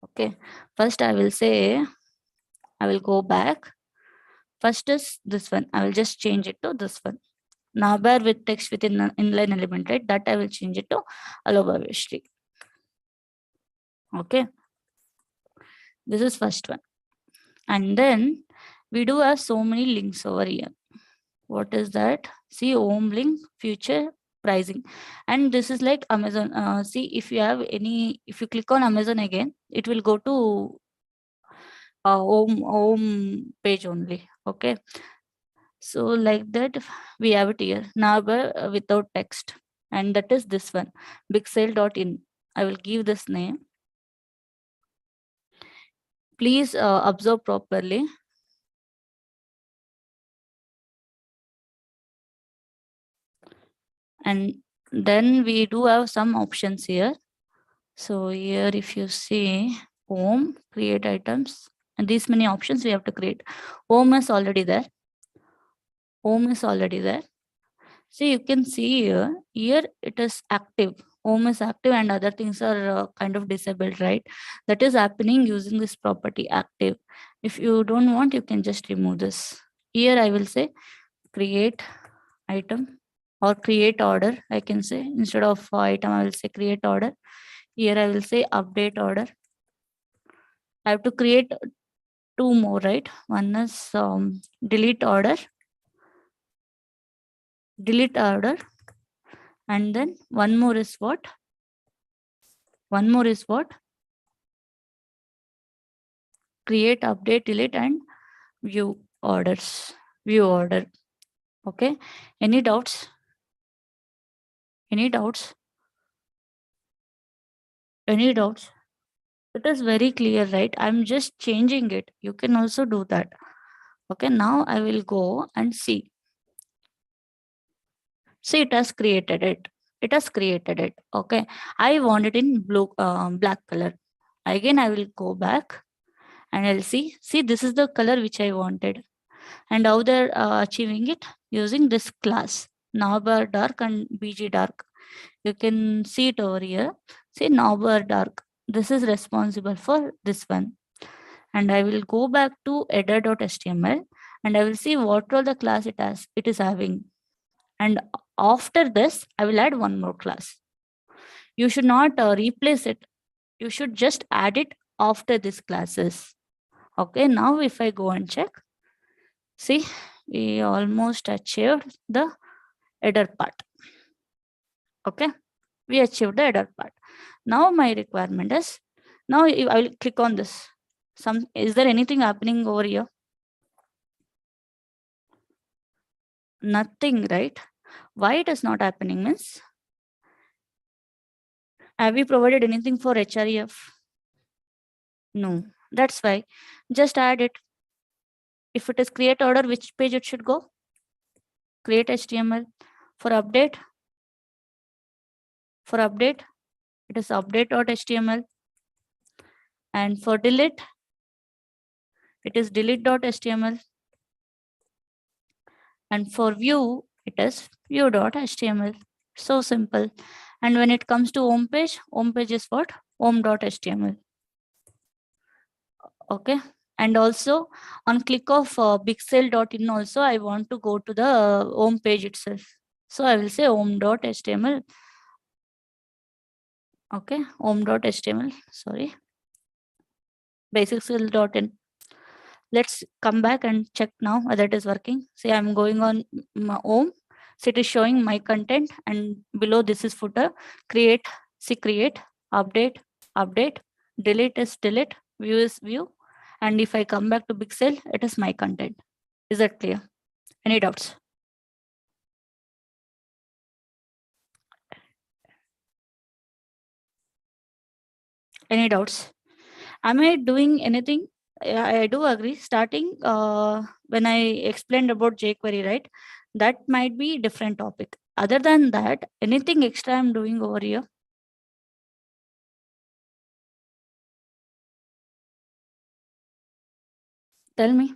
Okay, first I will say, I will go back. First is this one. I will just change it to this one. Navbar with text within an inline element, right? That I will change it to allow Bhavishi. Okay, this is first one. And then we do have so many links over here. What is that? See, home link, future pricing. And this is like Amazon. See, if you have any, if you click on Amazon again, it will go to home page only. Okay. So like that, we have it here. Navbar without text. And that is this one, bigsail.in. I will give this name. Please observe properly. And then we do have some options here. So here, if you see home, create items, and these many options we have to create. Home is already there. Home is already there. So you can see here, it is active. Home is active and other things are kind of disabled, right? That is happening using this property active. If you don't want, you can just remove this. Here I will say create item or create order. I can say instead of item, I will say create order. Here I will say update order. I have to create two more, right? One is delete order, and then one more is what? One more is what? Create, update, delete, and view orders. View order. Okay. Any doubts? Any doubts? Any doubts? It is very clear, right? I'm just changing it. You can also do that. Okay. Now I will go and see. See, it has created it. It has created it. Okay. I want it in blue, black color. Again, I will go back and I'll see. See, this is the color which I wanted. And how they're achieving it using this class, navbar dark and bg dark. You can see it over here. See, navbar dark. This is responsible for this one. And I will go back to header.html and I will see what all the class it is having. And after this, I will add one more class. You should not replace it. You should just add it after these classes. Okay, now if I go and check, see, we almost achieved the header part. Okay, we achieved the header part. Now my requirement is, now I will click on this. Is there anything happening over here? Nothing, right? Why it is not happening means, have we provided anything for href? No, that's why. Just add it. If it is create order, which page it should go? Create HTML. For update, it is update.html. And for delete, it is delete.html. And for view, it is view.html. So simple. And when it comes to home page is what? home.html. Okay. And also on click of pixel.in also, I want to go to the home page itself. So I will say home.html. Okay. home.html. Sorry. basicsl.in. Let's come back and check now whether it is working. See, I'm going on my home. So it is showing my content, and below this is footer. Create, see create, update, update, delete is delete, view is view. And if I come back to Pixel, it is my content. Is that clear? Any doubts? Any doubts? Am I doing anything? I do agree. Starting when I explained about jQuery, right? That might be different topic. Other than that, anything extra I'm doing over here? Tell me.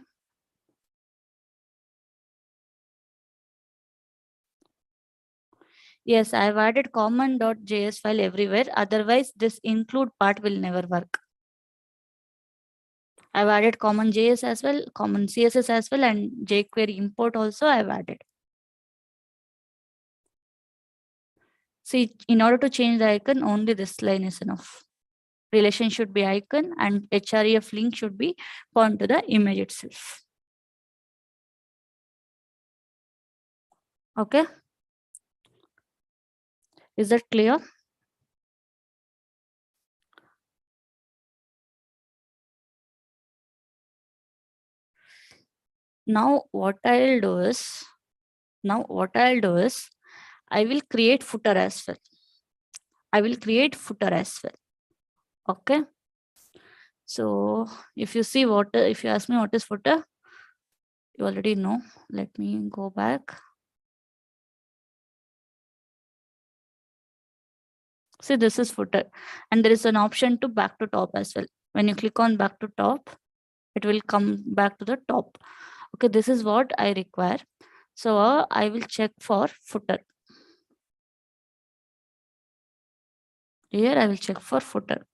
Yes, I've added common.js file everywhere. Otherwise, this include part will never work. I've added common JS as well, common CSS as well, and jQuery import also I've added. See, in order to change the icon, only this line is enough. Relation should be icon and href link should be point to the image itself. Okay. Is that clear? Now what I'll do is, I will create footer as well. Okay. So if you see if you ask me what is footer, you already know. Let me go back. See, this is footer, and there is an option to back to top as well. When you click on back to top, it will come back to the top. Okay, this is what I require. So I will check for footer. Here I will check for footer.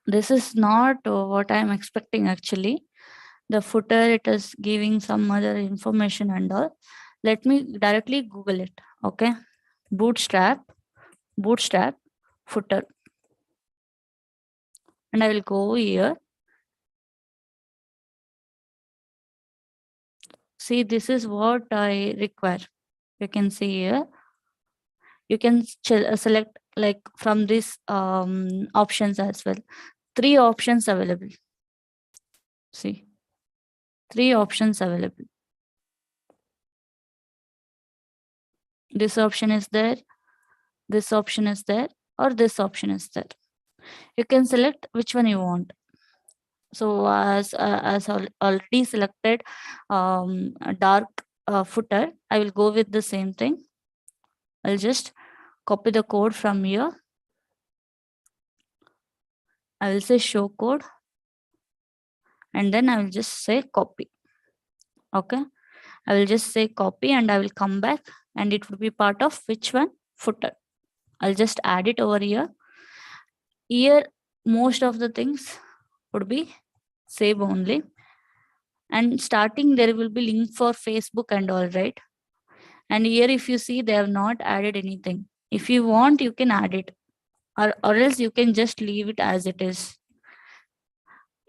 This is not what I am expecting actually. The footer, it is giving some other information and all. Let me directly Google it. Okay. Bootstrap footer. And I will go here. See, this is what I require. You can see here. You can select like from these options as well. 3 options available. See, 3 options available. This option is there, this option is there, or this option is there. You can select which one you want. So as already selected a dark footer, I will go with the same thing. I'll just copy the code from here. I will say show code, and then I will just say copy. Okay, I will just say copy, and I will come back, and it would be part of which one? Footer. I'll just add it over here. Here, most of the things would be save only. And starting, there will be link for Facebook and all, right? And here, if you see, they have not added anything. If you want, you can add it, or else you can just leave it as it is.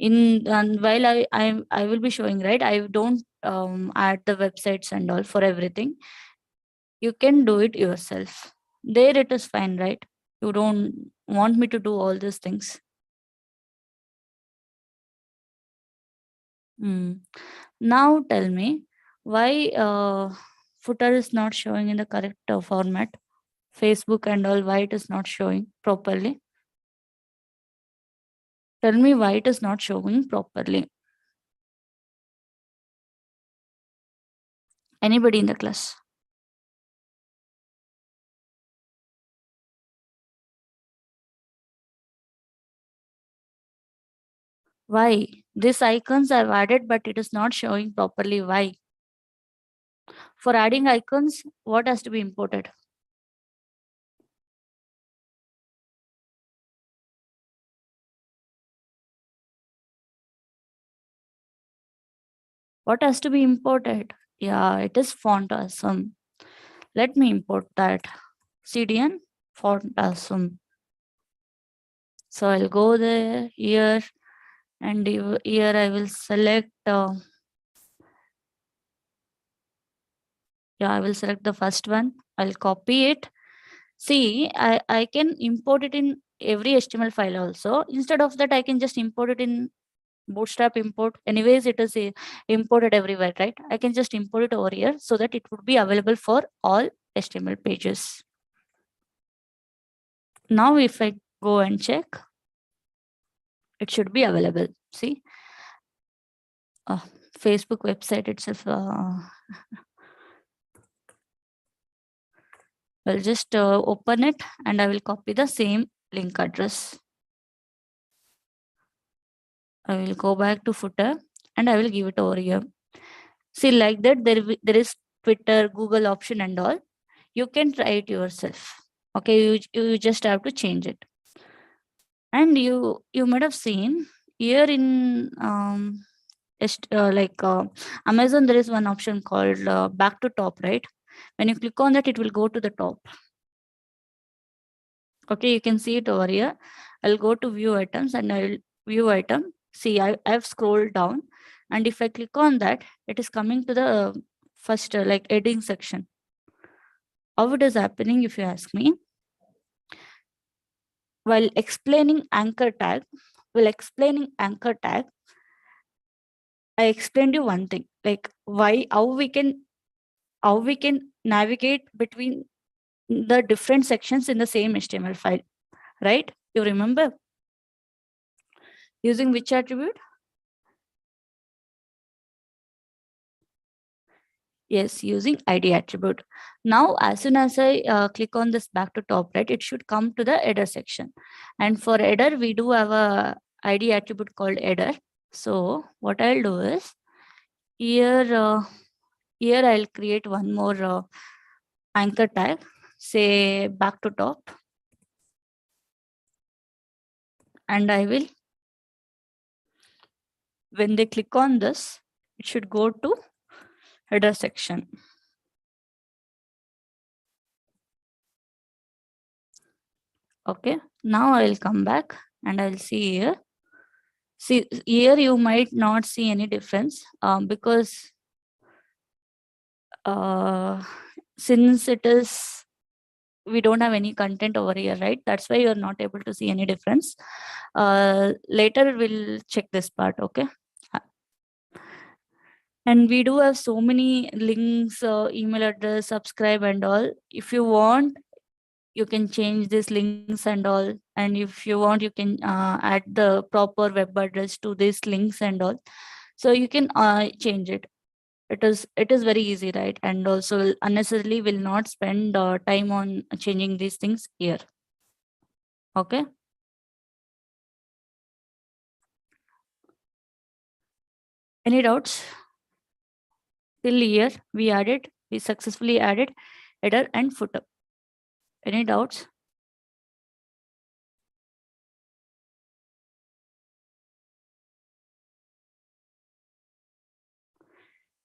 And while I will be showing, right? I don't add the websites and all for everything. You can do it yourself. There it is fine, right? You don't want me to do all these things. Now tell me why footer is not showing in the correct format. Facebook and all, why it is not showing properly? Tell me why it is not showing properly. Anybody in the class? Why? These icons I've added, but it is not showing properly. Why? For adding icons, what has to be imported? What has to be imported? Yeah, it is font awesome. Let me import that. CDN font awesome. So I'll go there here, and here I will select. I will select the first one. I'll copy it. See, I can import it in every HTML file also. Instead of that, I can just import it in Bootstrap import. Anyways, it is imported everywhere, right? I can just import it over here so that it would be available for all HTML pages. Now, if I go and check, it should be available. See, Facebook website itself. I'll just open it and I will copy the same link address. I will go back to footer and I will give it over here. See, like that, there is Twitter, Google option and all. You can try it yourself. Okay, you just have to change it. And you might have seen here in Amazon, there is one option called back to top, right? When you click on that, it will go to the top. Okay, you can see it over here. I'll go to view items and I'll view item. See, I've scrolled down, and if I click on that, it is coming to the first like heading section. How it is happening, if you ask me? While explaining anchor tag, I explained you one thing, like how we can navigate between the different sections in the same HTML file, right? You remember using which attribute? Yes, using ID attribute. Now, as soon as I click on this back to top, right, it should come to the header section. And for header, we do have a ID attribute called header. So what I'll do is here, here I'll create one more anchor tag, say back to top, and I will, when they click on this, it should go to header section. Okay, now I'll come back and I'll see here. See, here you might not see any difference because since it is, we don't have any content over here, right? That's why you're not able to see any difference. Later we'll check this part, okay? And we do have so many links, email address, subscribe and all. If you want, you can change these links and all. And if you want, you can add the proper web address to these links and all. So you can change it. It is very easy, right? And also unnecessarily will not spend time on changing these things here. Okay. Any doubts? Till here we successfully added header and footer. Any doubts?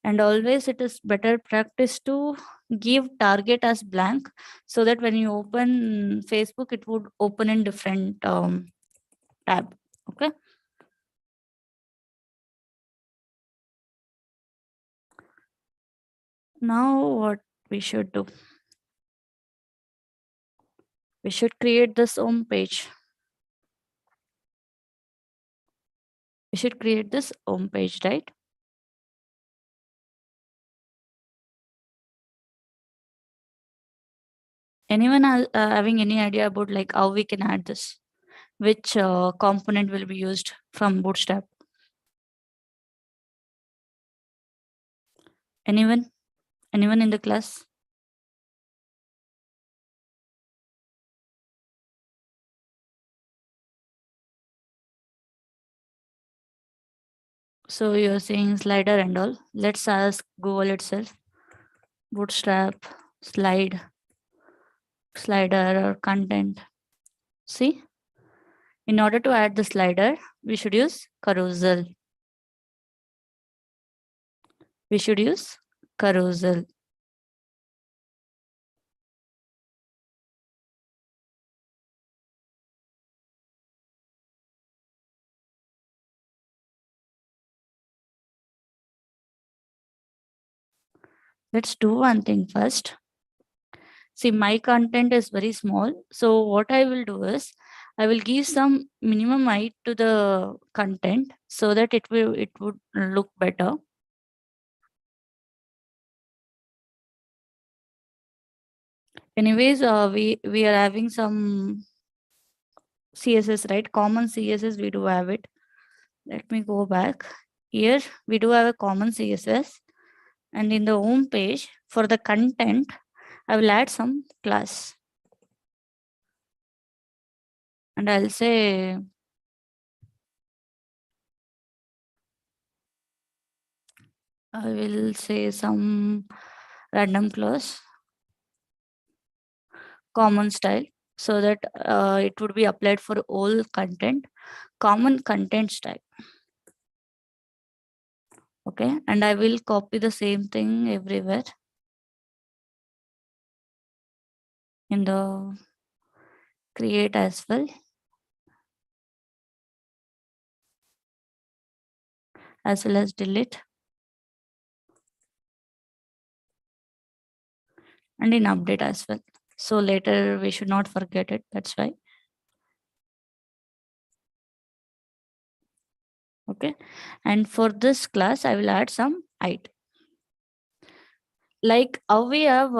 And always it is better practice to give target as blank so that when you open Facebook, it would open in different tab. Okay. Now what we should do? We should create this home page. We should create this home page, right? Anyone having any idea about like how we can add this? Which component will be used from Bootstrap? Anyone? Anyone in the class? So you're saying slider and all. Let's ask Google itself. Bootstrap, slider or content. See, in order to add the slider, we should use carousel. We should use carousel. Let's do one thing first. See, my content is very small. So what I will do is I will give some minimum height to the content so that it would look better. Anyways, we are having some CSS, right? Common CSS, we do have it. Let me go back. Here we do have a common CSS, and in the home page for the content, I will add some class. And I'll say I will say some random class, common style, so that it would be applied for all content, common content style. Okay, and I will copy the same thing everywhere in the create as well, as well as delete, and in update as well. So later we should not forget it. That's why. Okay, and for this class I will add some height. Like how we have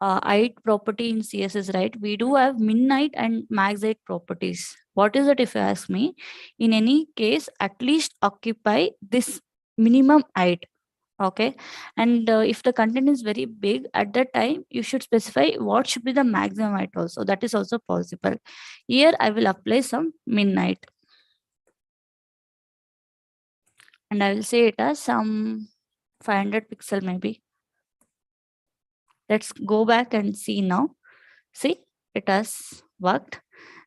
height property in CSS, right? We do have min height and max height properties. What is it if you ask me? In any case, at least occupy this minimum height. Okay, and if the content is very big at that time, you should specify what should be the maximum height also. That is also possible. Here I will apply some min height, and I will say it as some 500 pixel maybe. Let's go back and see now. See, it has worked.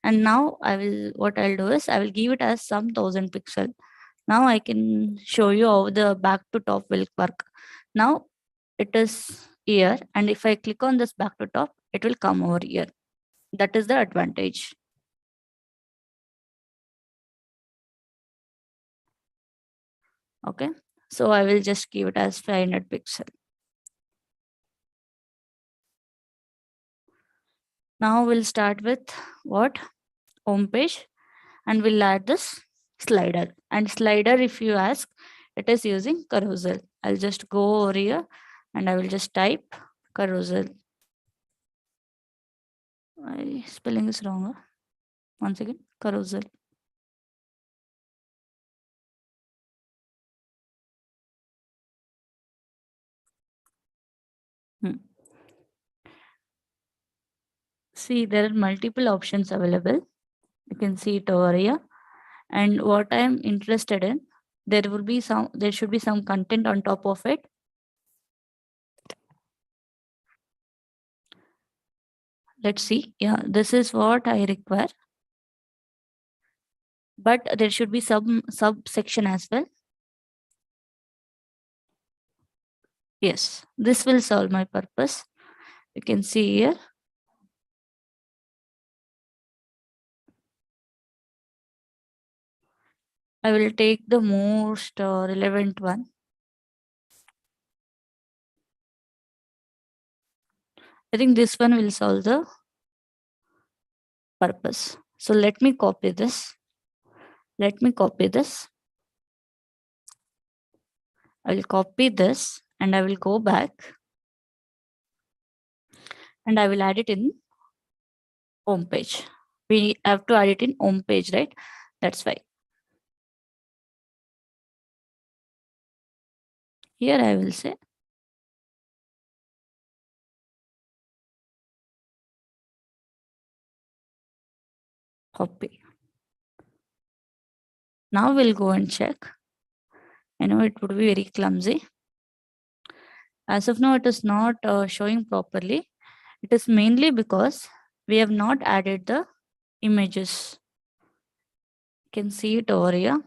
And now what I'll do is I will give it as some 1000 pixel. Now I can show you how the back to top will work. Now it is here, and if I click on this back to top, it will come over here. That is the advantage. Okay, so I will just give it as 500 pixel. Now we'll start with what? Home page, and we'll add this slider. And slider, if you ask, it is using carousel. I'll just go over here and I will just type carousel. My spelling is wrong. Once again, carousel. See, there are multiple options available. You can see it over here. And what I am interested in, there should be some content on top of it. Let's see. Yeah, this is what I require. But there should be some subsection as well. Yes, this will solve my purpose. You can see here. I will take the most relevant one. I think this one will solve the purpose. So let me copy this. Let me copy this. I will copy this and I will go back and I will add it in home page. We have to add it in home page, right? That's why. Here I will say copy. Now we'll go and check. I know it would be very clumsy. As of now, it is not showing properly. It is mainly because we have not added the images. You can see it over here.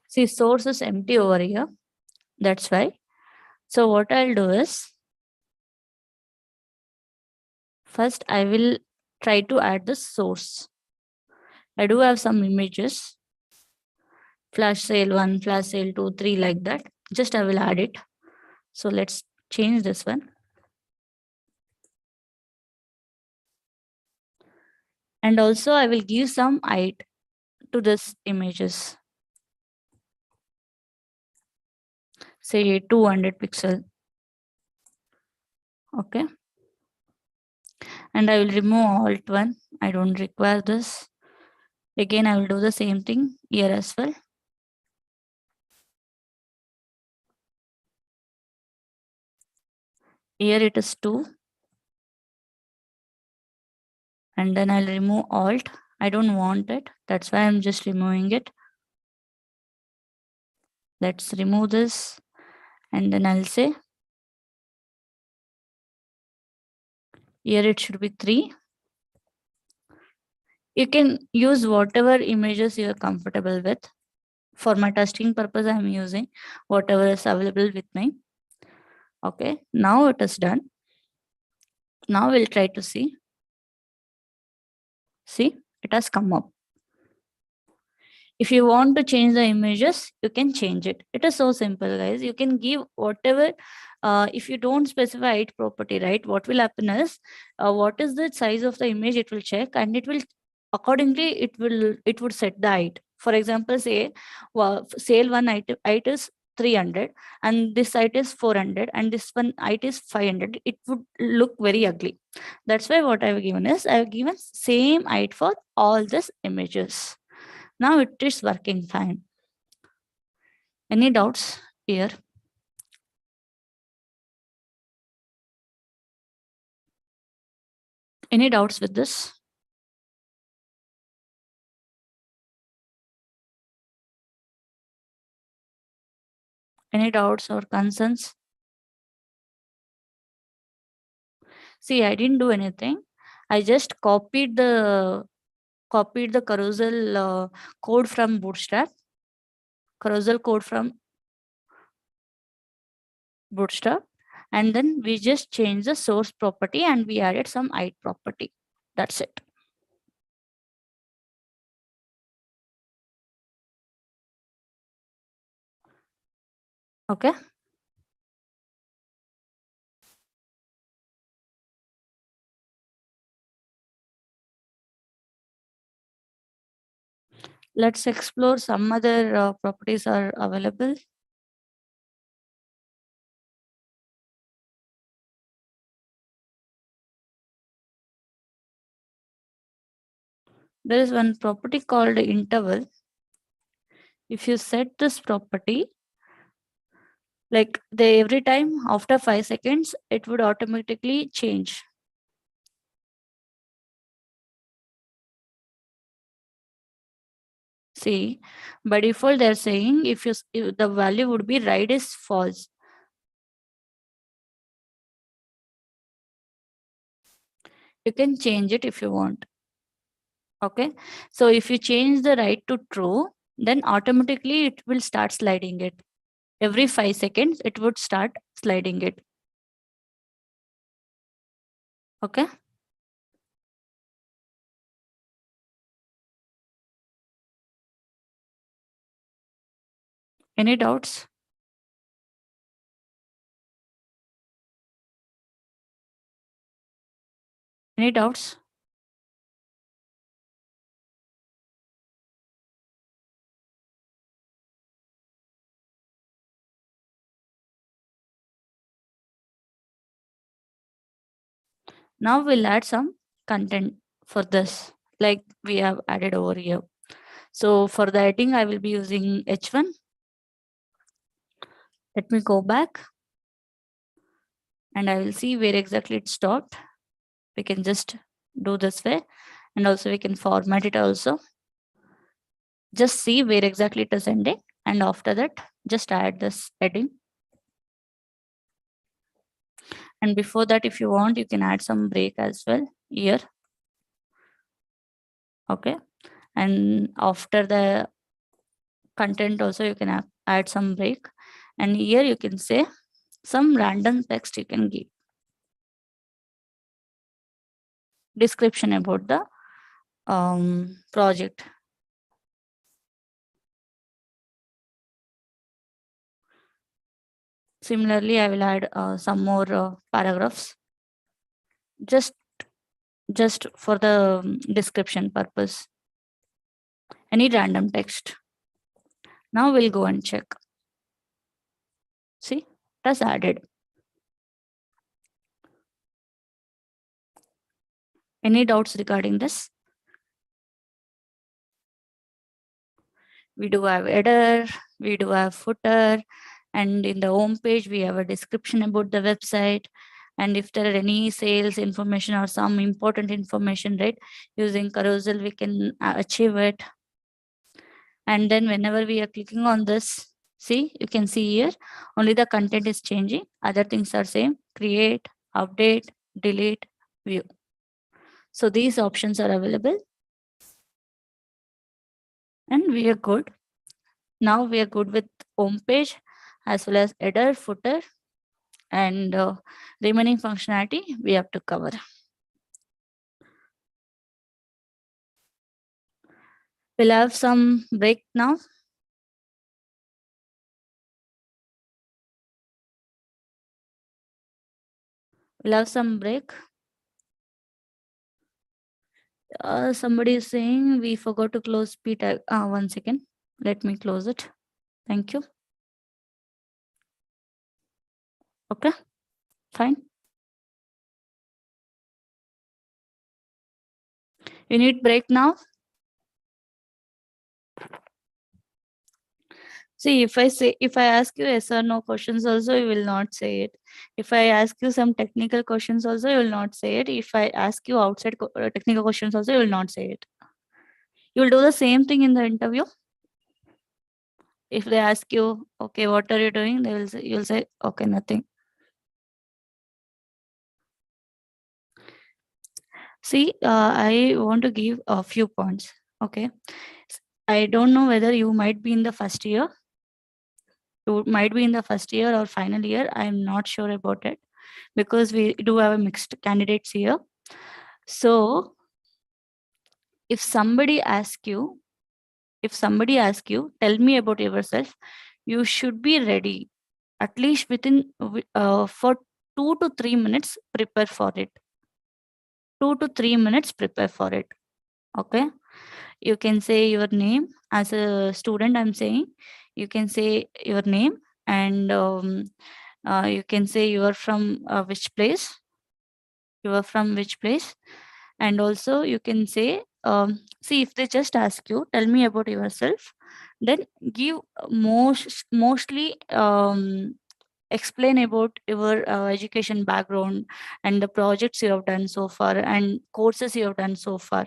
See, source is empty over here. That's why. So what I'll do is, first I will try to add the source. I do have some images, flash sale 1, flash sale 2, 3, like that. Just I will add it. So let's change this one. And also I will give some height to this images. Say 200 pixel. Okay. And I will remove alt 1. I don't require this. Again, I will do the same thing here as well. Here it is 2. And then I'll remove alt. I don't want it. That's why I'm just removing it. Let's remove this. And then I'll say, here it should be 3. You can use whatever images you're comfortable with. For my testing purpose, I'm using whatever is available with me. Okay, now it is done. Now we'll try to see. See, it has come up. If you want to change the images, you can change it. It is so simple, guys. You can give whatever. If you don't specify it property, right, what will happen is, what is the size of the image, it will check, and it will accordingly it would set the height. For example, say, well, sale one height is 300, and this height is 400, and this one height is 500. It would look very ugly. That's why what I've given is, I've given same height for all these images. Now it is working fine. Any doubts here? Any doubts with this? Any doubts or concerns? See, I didn't do anything. I just copied the carousel code from Bootstrap. Carousel code from Bootstrap. And then we just changed the source property and we added some height property. That's it. Okay. Let's explore some other properties are available. There is one property called interval. If you set this property, like every time after 5 seconds, it would automatically change. See, by default, they're saying if the value would be right is false. You can change it if you want. Okay. So if you change the right to true, then automatically it will start sliding it. Every 5 seconds, it would start sliding it. Okay. Any doubts? Any doubts? Now we'll add some content for this, like we have added over here. So for the editing, I will be using H1. Let me go back and I will see where exactly it stopped. We can just do this way, and also we can format it also. Just see where exactly it is ending, and after that, just add this heading. And before that, if you want, you can add some break as well here. Okay. And after the content also, you can add some break. And here you can say some random text you can give. Description about the project. Similarly, I will add some more paragraphs just for the description purpose. Any random text. Now we'll go and check. See, that's added. Any doubts regarding this? We do have header, we do have footer, and in the home page we have a description about the website. And if there are any sales information or some important information, right, using carousel we can achieve it. And then whenever we are clicking on this, see, you can see here only the content is changing, other things are same: create, update, delete, view. So these options are available, and we are good. Now we are good with home page as well as header, footer, and remaining functionality we have to cover. We'll have some break now. We'll have some break. Somebody is saying we forgot to close P tag. 1 second. Let me close it. Thank you. Okay, fine. You need break now? See, if I ask you yes or no questions also, you will not say it. If I ask you some technical questions also, you will not say it. If I ask you outside technical questions also, you will not say it. You will do the same thing in the interview. If they ask you, okay, what are you doing? They will say, you'll say, okay, nothing. See, I want to give a few points. Okay. I don't know whether you might be in the first year. You might be in the first year or final year. I'm not sure about it because we do have a mixed candidates here. So if somebody asks you, tell me about yourself, you should be ready at least within for 2 to 3 minutes. Prepare for it. 2 to 3 minutes. Prepare for it. Okay. You can say your name as a student. I'm saying you can say your name, and you can say you are from which place. You are from which place, and also you can say see, if they just ask you tell me about yourself, then give mostly explain about your education background and the projects you have done so far and courses you have done so far.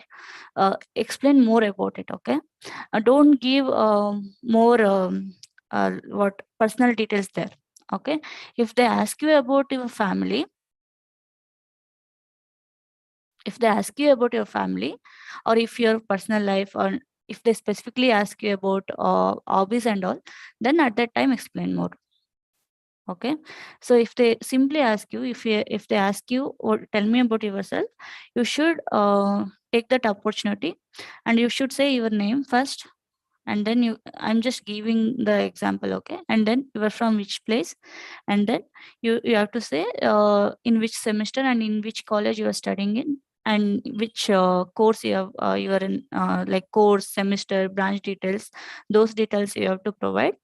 Explain more about it. Okay. Don't give more what personal details there. Okay. If they ask you about your family, or if your personal life, or if they specifically ask you about hobbies and all, then at that time explain more. Okay. So if they simply ask you, if they ask you or tell me about yourself, you should take that opportunity and you should say your name first, and then I'm just giving the example. Okay. And then you are from which place, and then you have to say in which semester and in which college you are studying in, and which course you are in, like course, semester, branch details. Those details you have to provide.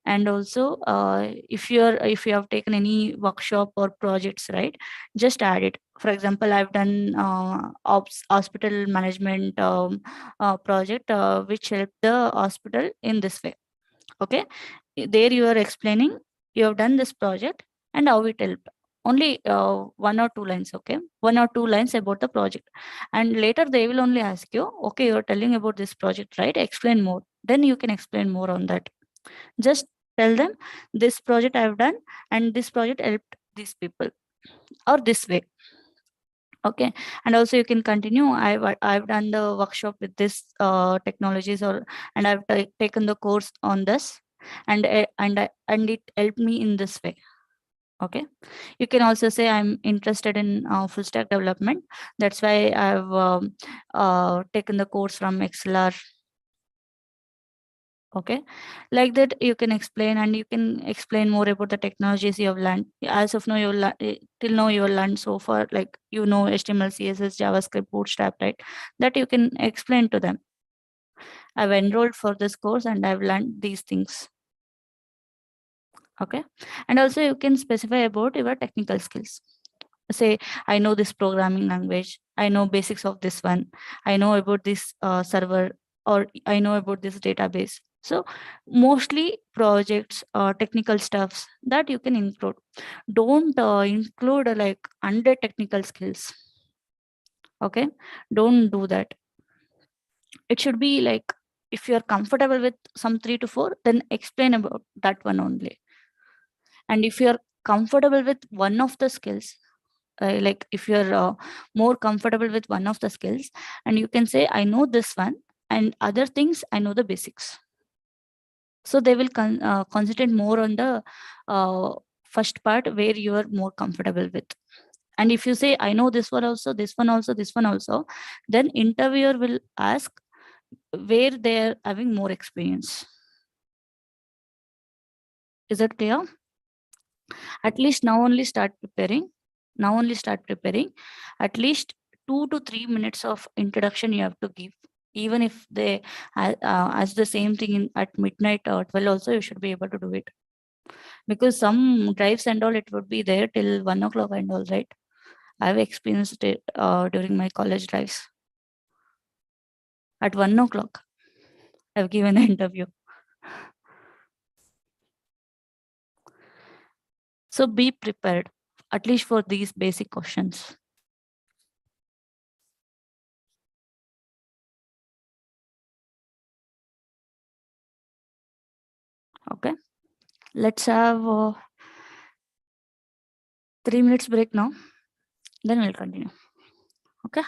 And also if you have taken any workshop or projects, right, just add it. For example, I've done hospital management project which helped the hospital in this way. Okay. There you are explaining you have done this project and how it helped only 1 or 2 lines, okay, 1 or 2 lines about the project. And later they will only ask you, okay, you're telling about this project, right? Explain more. Then you can explain more on that. Just tell them, this project I've done and this project helped these people, or this way. Okay. And also you can continue, I've done the workshop with this technologies, or and I've taken the course on this, and it helped me in this way. Okay. You can also say, I'm interested in full stack development, that's why I've taken the course from ExcelR. Okay. Like that you can explain, and you can explain more about the technologies you have learned. As of now, till now you have learned so far, like, HTML, CSS, JavaScript, Bootstrap, right? That you can explain to them, I've enrolled for this course and I've learned these things. Okay. And also you can specify about your technical skills. Say, I know this programming language, I know basics of this one, I know about this server, or I know about this database. So mostly projects, technical stuffs that you can include. Don't include like under technical skills. Okay. Don't do that. It should be like, if you're comfortable with some 3 to 4, then explain about that one only. And if you're comfortable with one of the skills, like if you're more comfortable with one of the skills, and you can say, I know this one, and other things I know the basics. So they will concentrate more on the uh, first part where you are more comfortable with. And if you say, I know this one also, this one also, this one also, then interviewer will ask where they are having more experience. Is that clear? At least now only start preparing. Now only start preparing. At least 2 to 3 minutes of introduction you have to give. Even if they ask the same thing at midnight or 12 also, you should be able to do it. Because some drives and all, it would be there till 1 o'clock and all, right? I've experienced it during my college drives. At 1 o'clock, I've given an interview. So be prepared, at least for these basic questions. Okay. Let's have 3 minutes break now. Then we'll continue. Okay.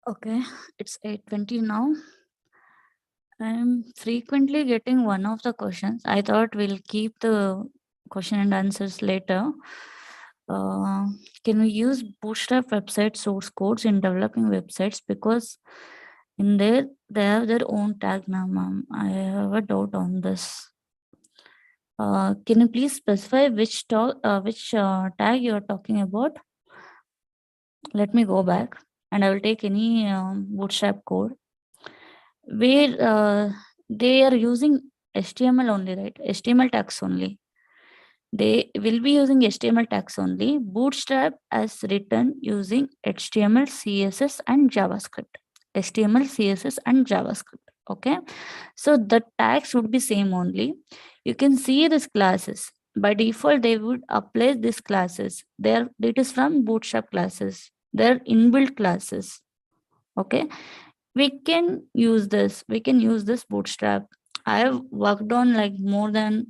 Okay, it's 8:20 now. I'm frequently getting one of the questions. I thought we'll keep the question and answers later. Can we use Bootstrap website source codes in developing websites? Because in there they have their own tag now, ma'am. I have a doubt on this. Can you please specify which tag you are talking about? Let me go back and I will take any Bootstrap code where they are using HTML only, right? HTML tags only. They will be using HTML tags only. Bootstrap as written using HTML, CSS, and JavaScript. HTML, CSS, and JavaScript. Okay. So the tags would be same only. You can see these classes. By default, they would apply these classes. It is from Bootstrap classes. They're inbuilt classes. Okay. We can use this Bootstrap. I have worked on like more than,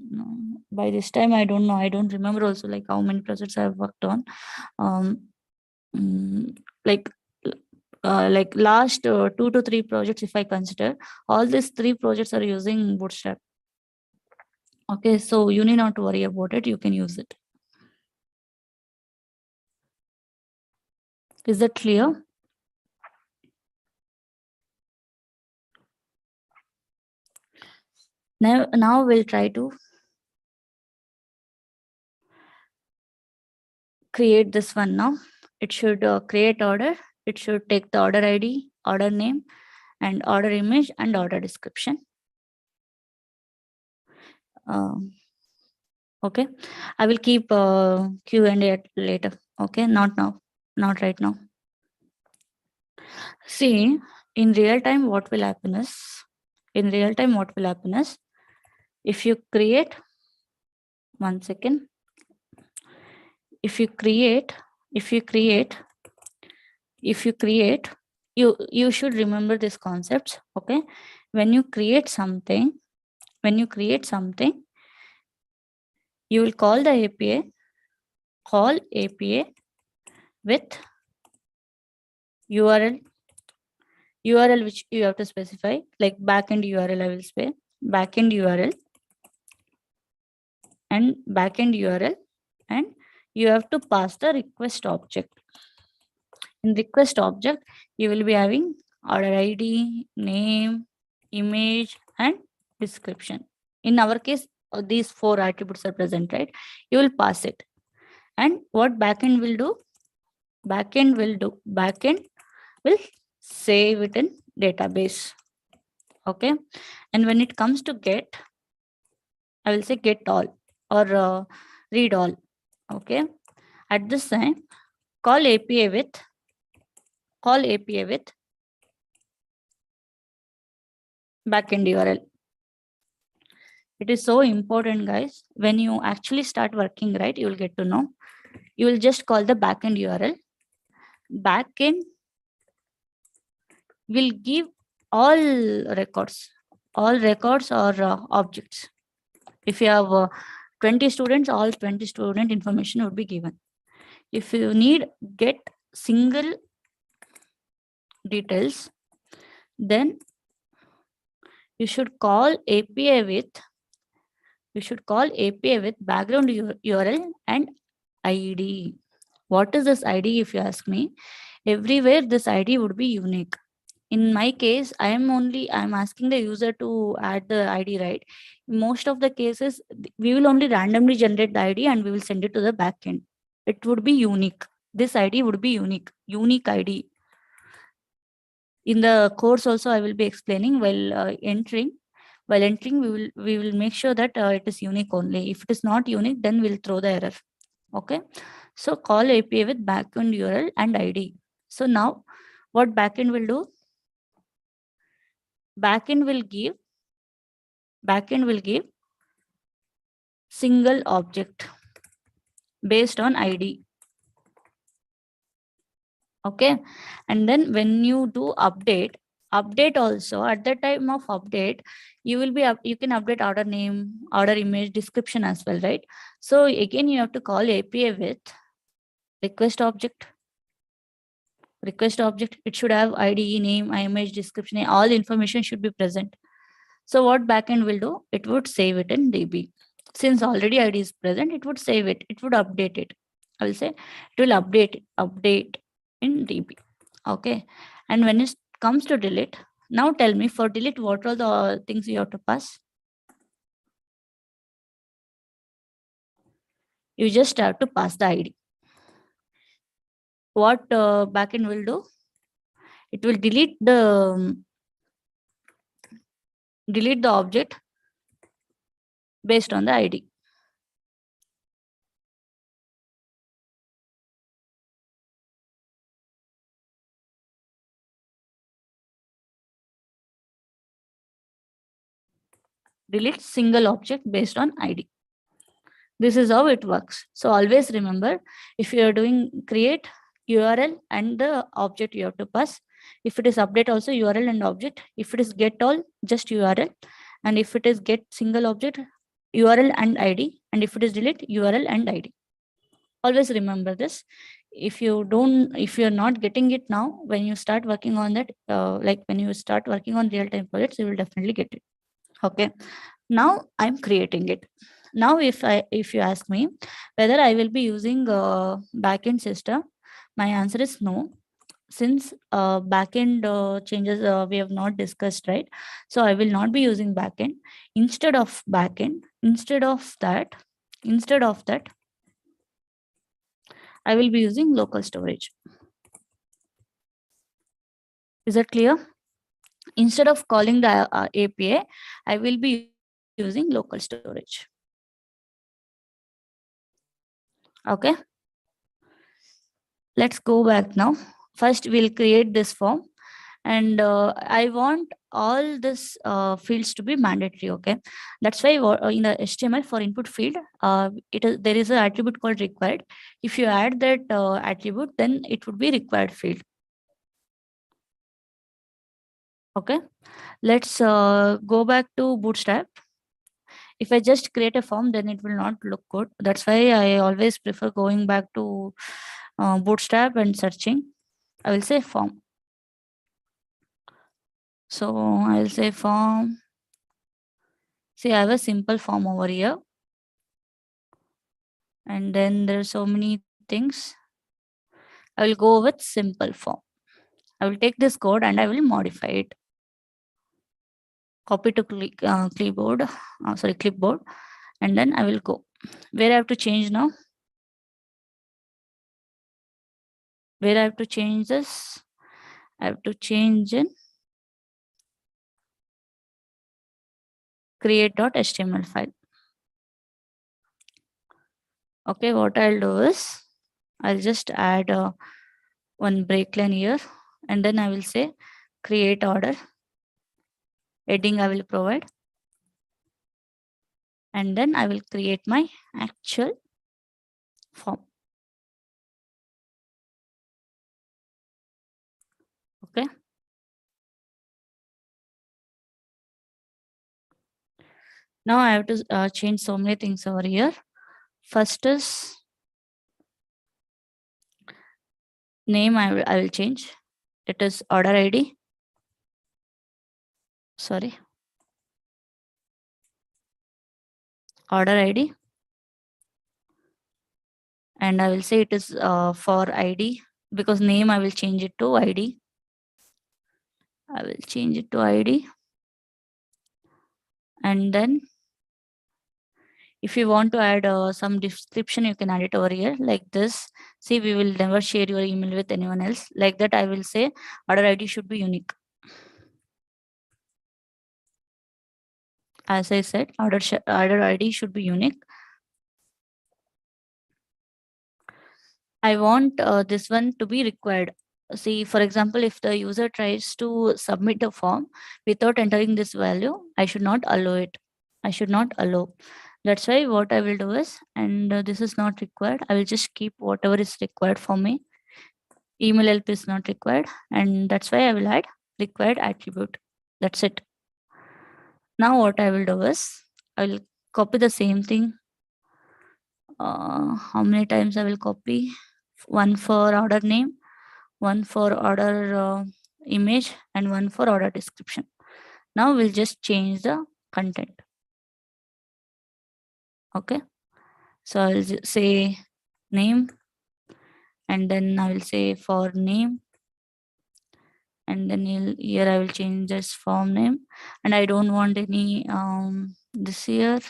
by this time I don't know, I don't remember also like how many projects I have worked on. um mm, like like last 2 to 3 projects, if I consider, all these 3 projects are using Bootstrap. Okay, so you need not to worry about it, you can use it. Is that clear? Now we'll try to create this one. Now it should create order. It should take the order ID, order name, and order image and order description. Okay, I will keep Q&A later. Okay, not now, not right now. See, in real time, what will happen is, if you create, one second, if you create, you should remember this concepts. Okay, when you create something, you will call the API, with URL which you have to specify, like backend URL. I will say backend URL and you have to pass the request object. In request object, you will be having order ID, name, image, and description. In our case, these 4 attributes are present, right? You will pass it. And what backend will do? Backend will save it in database. Okay. And when it comes to get, I will say get all or read all. Okay. At this time, call API with backend URL. It is so important, guys. When you actually start working, right, you will get to know. You will just call the backend URL. Backend will give all records or objects. If you have 20 students, all 20 student information would be given. If you need get single details, then you should call API with background URL and ID. What is this ID? If you ask me, everywhere this ID would be unique. In my case, I'm asking the user to add the ID, right? In most of the cases, we will only randomly generate the ID and we will send it to the backend. It would be unique. This ID would be unique ID. In the course also, I will be explaining while entering. We will make sure that it is unique only. If it is not unique, then we'll throw the error. Okay. So call API with backend URL and ID. So now what backend will do? Backend will give single object based on ID. Okay. And then when you do update also, at the time of update, you can update order name, order image, description as well, right? So again, you have to call API with request object request object, it should have ID, name, image, description, all information should be present. So what backend will do? It would save it in DB. Since already ID is present, it would save it. It would update it. I will say it will update in DB. Okay. And when it comes to delete, now tell me for delete, what are the things you have to pass? You just have to pass the ID. What backend will do? It will delete the object based on the ID. Delete single object based on ID. This is how it works. So always remember, if you are doing create URL and the object you have to pass. If it is update also URL and object. If it is get all, just URL. And if it is get single object, URL and ID. And if it is delete, URL and ID. Always remember this. If you're not getting it now, when you start working on that, like when you start working on real-time projects, you will definitely get it. Okay. Now I'm creating it. Now if you ask me whether I will be using backend system, my answer is no. Since backend changes we have not discussed, right? So I will not be using backend. Instead of that, I will be using local storage. Is that clear? Instead of calling the API, I will be using local storage. Okay. Let's go back now. First, we'll create this form. And I want all this fields to be mandatory. Okay, that's why in the HTML for input field, there is an attribute called required. If you add that attribute, then it would be required field. Okay, let's go back to Bootstrap. If I just create a form, then it will not look good. That's why I always prefer going back to Bootstrap and searching. I will say form. So I'll say form. See, I have a simple form over here. And then there's so many things. I will go with simple form. I will take this code and I will modify it. Copy to clipboard, and then I will go. Where I have to change now? Where I have to change this? I have to change in create.html file. Okay, what I'll do is I'll just add one break line here, and then I will say create order. Heading I will provide, and then I will create my actual form. Okay. Now I have to change so many things over here. First is name. I will change. It is order ID. Sorry. Order ID. And I will say it is for ID, because name I will change it to ID. I will change it to ID. And then if you want to add some description, you can add it over here like this. See, we will never share your email with anyone else. Like that, I will say order ID should be unique. As I said, order ID should be unique. I want this one to be required. See, for example, if the user tries to submit a form without entering this value, I should not allow it. I should not allow. That's why what I will do is, and this is not required, I will just keep whatever is required for me. Email help is not required, and that's why I will add required attribute. That's it. Now what I will do is, I will copy the same thing. How many times I will copy? One for order name, one for order image, and one for order description. Now we'll just change the content. Okay. So I'll say name, and then I will say for name, and then here I will change this form name, and I don't want any this here.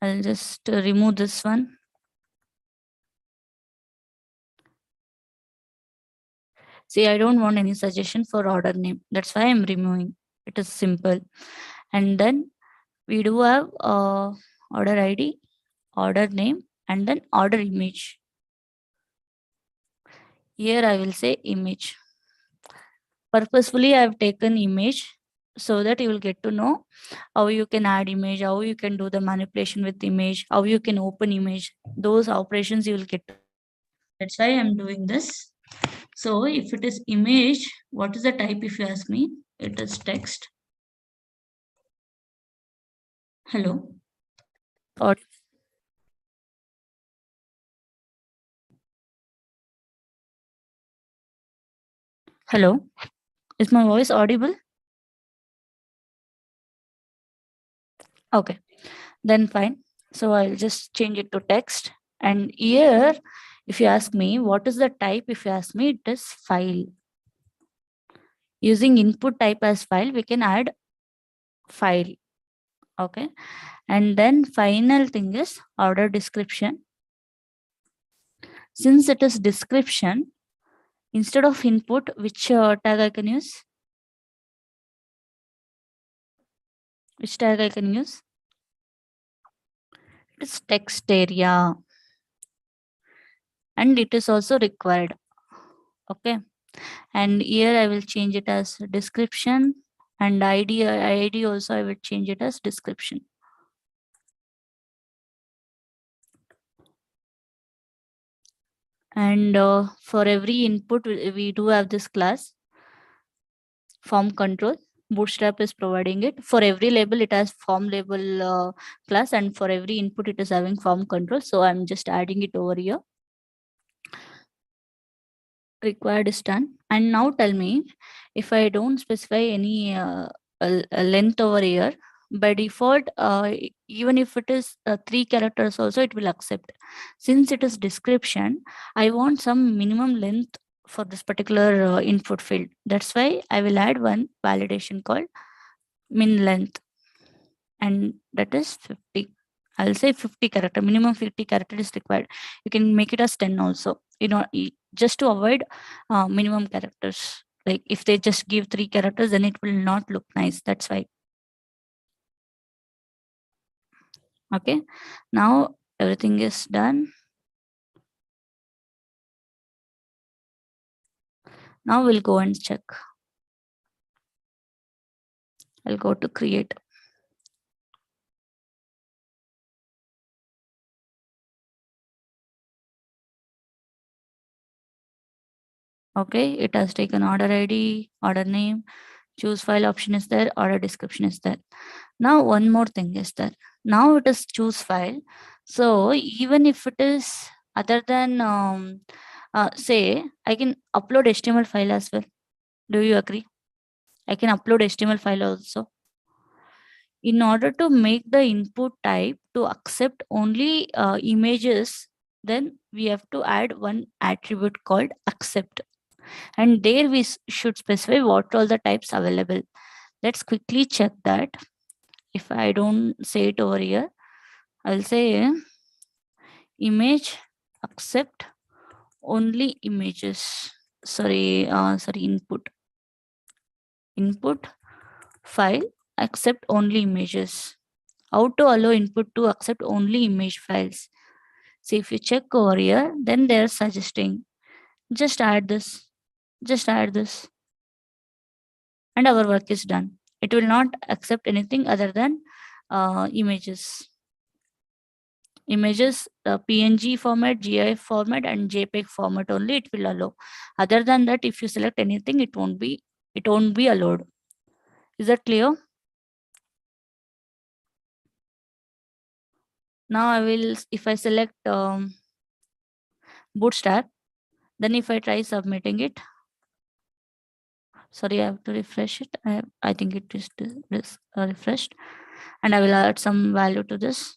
I'll just remove this one. See, I don't want any suggestion for order name. That's why I'm removing. It is simple. And then we do have order ID, order name, and then order image. Here I will say image. Purposefully I have taken image so that you will get to know how you can add image, how you can do the manipulation with image, how you can open image. Those operations you will get. That's why I'm doing this. So if it is image, what is the type if you ask me? It is text. Hello. Or hello. Is my voice audible? Okay. Then fine. So I'll just change it to text. And here, if you ask me, what is the type? If you ask me, it is file. Using input type as file, we can add file. Okay. And then final thing is order description. Since it is description, instead of input, which tag I can use? Which tag I can use? It is text area. And it is also required. Okay. And here I will change it as description, and ID also I will change it as description. And for every input we do have this class form control. Bootstrap is providing it. For every label it has form label class, and for every input it is having form control. So I'm just adding it over here. Required is done. And now tell me, if I don't specify any a length over here, by default, even if it is 3 characters also, it will accept. Since it is description, I want some minimum length for this particular input field. That's why I will add one validation called min length, and that is 50. I'll say 50 character, minimum 50 character is required. You can make it as 10 also, just to avoid minimum characters. Like if they just give 3 characters, then it will not look nice. That's why. Okay. Now everything is done. Now we'll go and check. I'll go to create. Okay, it has taken order ID, order name, choose file option is there, order description is there. Now one more thing is there. Now it is choose file. So even if it is other than say, I can upload HTML file as well. Do you agree? I can upload HTML file also. In order to make the input type to accept only images, then we have to add one attribute called accept. And there we should specify what all the types available. Let's quickly check that. If I don't say it over here, I'll say image accept only images. Sorry, input file accept only images. How to allow input to accept only image files? See, if you check over here, then they're suggesting just add this, and our work is done. It will not accept anything other than images. Images, PNG format, GIF format, and JPEG format only it will allow. Other than that, if you select anything, it won't be allowed. Is that clear? Now I will, if I select Bootstrap, Then if I try submitting it, sorry, I have to refresh it. I think it is refreshed, and I will add some value to this.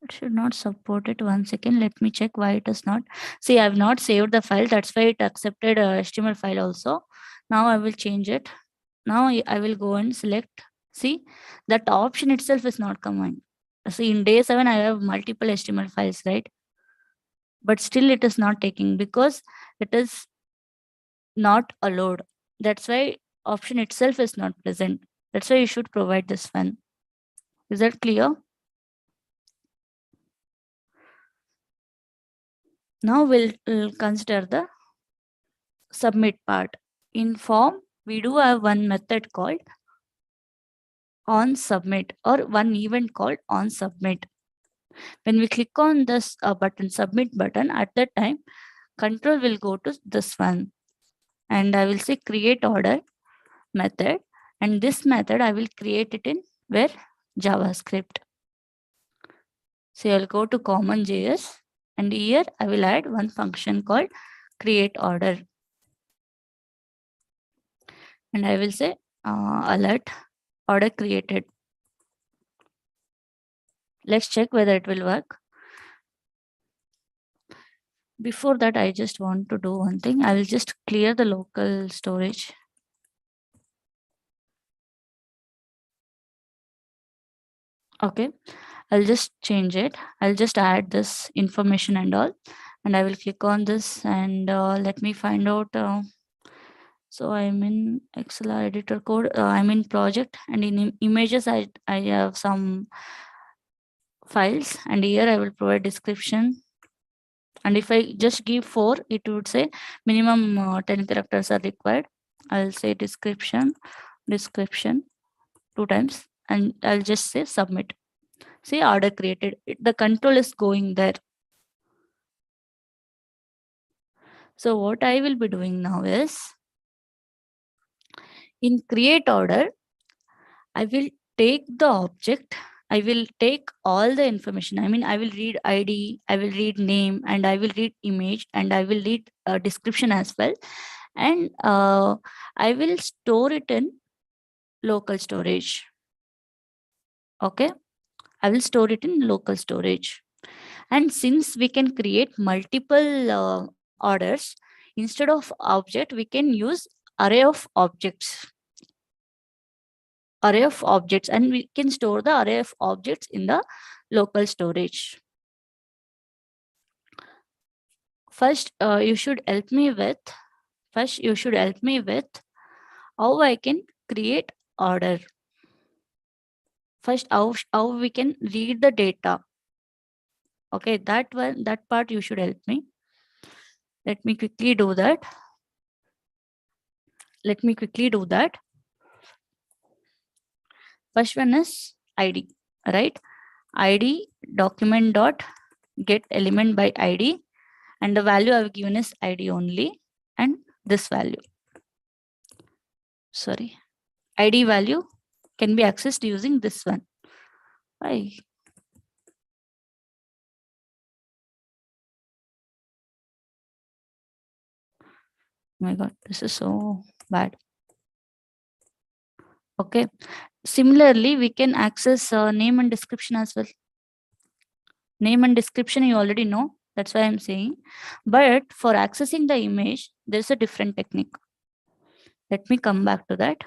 It should not support it. 1 second. Let me check why it is not. See, I have not saved the file. That's why it accepted HTML file also. Now I will change it. Now I will go and select. See, that option itself is not coming. See, in day 7, I have multiple HTML files, right? But still it is not taking because it is not allowed. That's why option itself is not present. That's why you should provide this one. Is that clear? Now we'll consider the submit part. In form, we do have one method called on submit or one event called on submit. When we click on this button, submit button, at that time, control will go to this one. And I will say create order method. And this method, I will create it in where? JavaScript. So I'll go to common.js and here I will add one function called create order. And I will say alert order created. Let's check whether it will work. Before that, I just want to do one thing. I will just clear the local storage. Okay, I'll just change it. I'll just add this information and all. And I will click on this and let me find out. So I'm in ExcelR editor code. I'm in project and in images, I have some files and here I will provide description. And if I just give 4, it would say minimum 10 characters are required. I'll say description 2 times and I'll just say submit. See, order created. The control is going there. So what I will be doing now is in create order, I will take the object. I will take all the information. I mean, I will read ID, I will read name, and I will read image, and I will read description as well. And I will store it in local storage. Okay, I will store it in local storage. And since we can create multiple orders, instead of object, we can use array of objects. And we can store the array of objects in the local storage. First, you should help me with how I can create order. First, how we can read the data. Okay, that part you should help me. Let me quickly do that. First one is ID, right? ID document dot get element by ID, and the value I've given is ID only, and this value. Sorry, ID value can be accessed using this one. Why? Oh my God, this is so bad. Okay. Similarly, we can access name and description as well. Name and description you already know. That's why I'm saying. But for accessing the image, there's a different technique. Let me come back to that.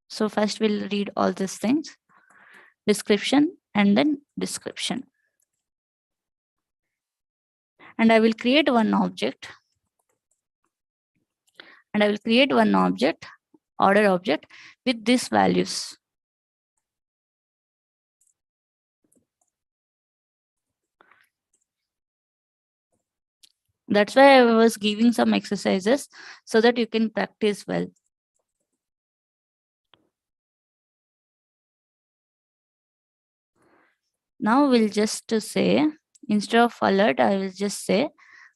So first we'll read all these things. Description and then description. And I will create one object. Order object with these values. That's why I was giving some exercises so that you can practice well. Now we'll just say, instead of alert, I will just say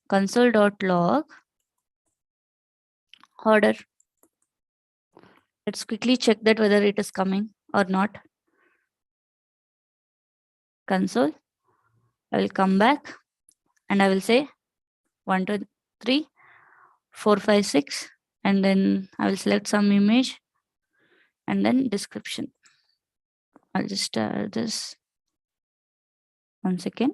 console.log order. Let's quickly check that whether it is coming or not. Console. I will come back. and I will say 1, 2, 3, 4, 5, 6, and then I will select some image and then description. I'll just this 1 second.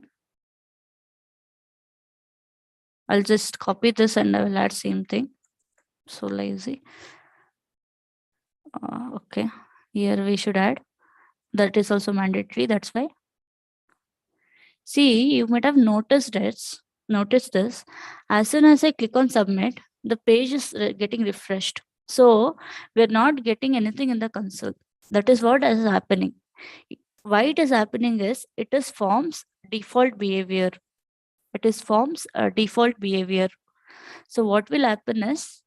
I'll just copy this and I will add same thing. So lazy. Okay, here we should add. That is also mandatory. That's why. See, you might have noticed this. Notice this. As soon as I click on submit, the page is getting refreshed. So we're not getting anything in the console. That is what is happening. Why it is happening is it is forms default behavior. It is forms default behavior. So what will happen is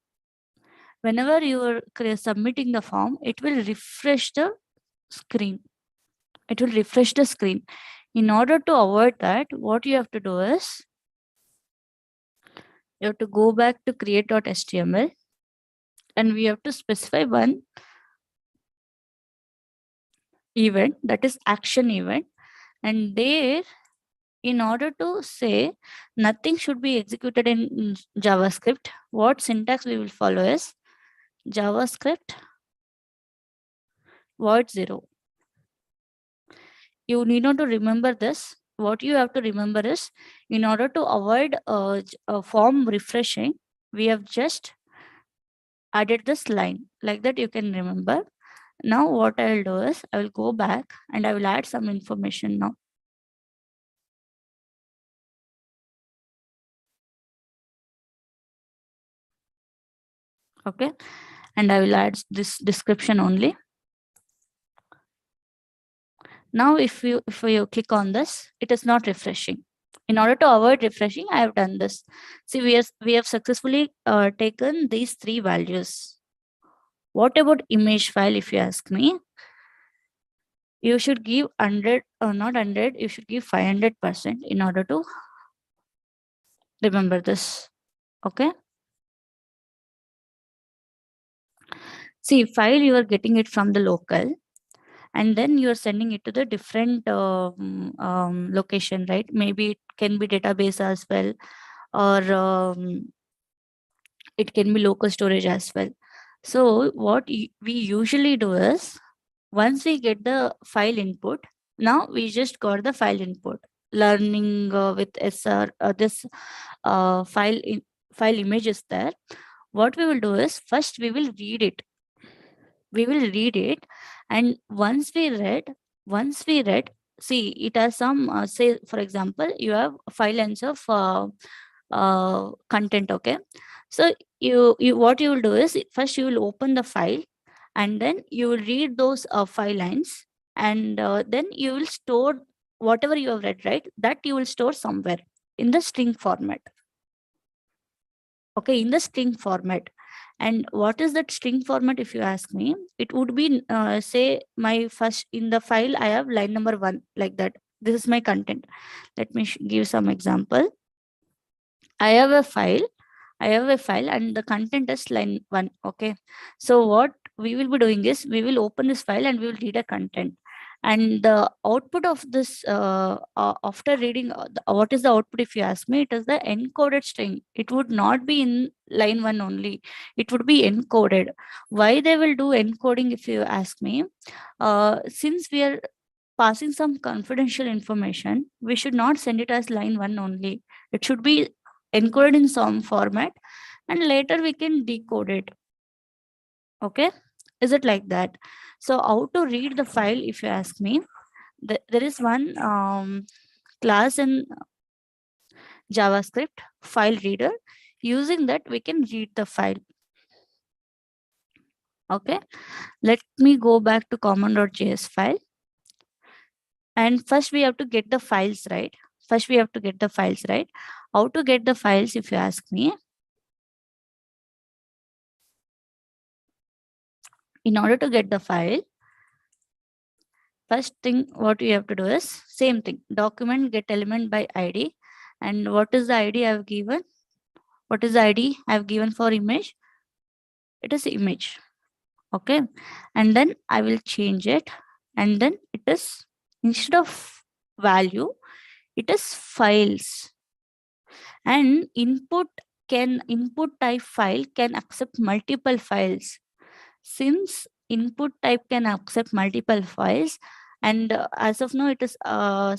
whenever you are submitting the form, it will refresh the screen. It will refresh the screen. In order to avoid that, what you have to do is you have to go back to create.html and we have to specify one event, that is action event. And there, in order to say nothing should be executed in JavaScript, what syntax we will follow is JavaScript void 0. You need not to remember this. What you have to remember is, in order to avoid a form refreshing, we have just added this line. Like that you can remember. Now what I will do is, I will go back and I will add some information now. Okay, and I will add this description only. Now if you click on this, it is not refreshing. In order to avoid refreshing, I have done this. See, we have successfully taken these 3 values. What about image file, if you ask me? You should give 100 or not 100, you should give 500% in order to remember this. Okay. See, file you are getting it from the local and then you are sending it to the different location, right? Maybe it can be database as well, or it can be local storage as well. So what we usually do is, once we get the file input, now we just got the file input. Learning with SR, this file image is there. What we will do is, first we will read it. We will read it, and once we read, see, it has some say, for example, you have 5 lines of content. Okay, so you what you will do is, first you will open the file and then you will read those 5 lines, and then you will store whatever you have read, right? That you will store somewhere in the string format. Okay, in the string format. And what is that string format, if you ask me? It would be say, my first in the file I have line number 1, like that. This is my content. Let me give some example. I have a file and the content is line 1. Okay, so what we will be doing is, we will open this file and we will read a content, and the output of this after reading what is the output, if you ask me? It is the encoded string. It would not be in line 1 only, it would be encoded. Why they will do encoding, if you ask me? Since we are passing some confidential information, we should not send it as line 1 only. It should be encoded in some format and later we can decode it. Okay, is it like that? So how to read the file, if you ask me? There is one class in JavaScript, file reader. Using that we can read the file. Okay, let me go back to common.js file, and first we have to get the files, right? How to get the files, if you ask me? In order to get the file, first thing what you have to do is, same thing, document get element by ID. And what is the ID I have given? What is the ID I have given for image? It is image. Okay, and then I will change it, and then it is, instead of value, it is files. And input type file can accept multiple files. Since input type can accept multiple files, and as of now it is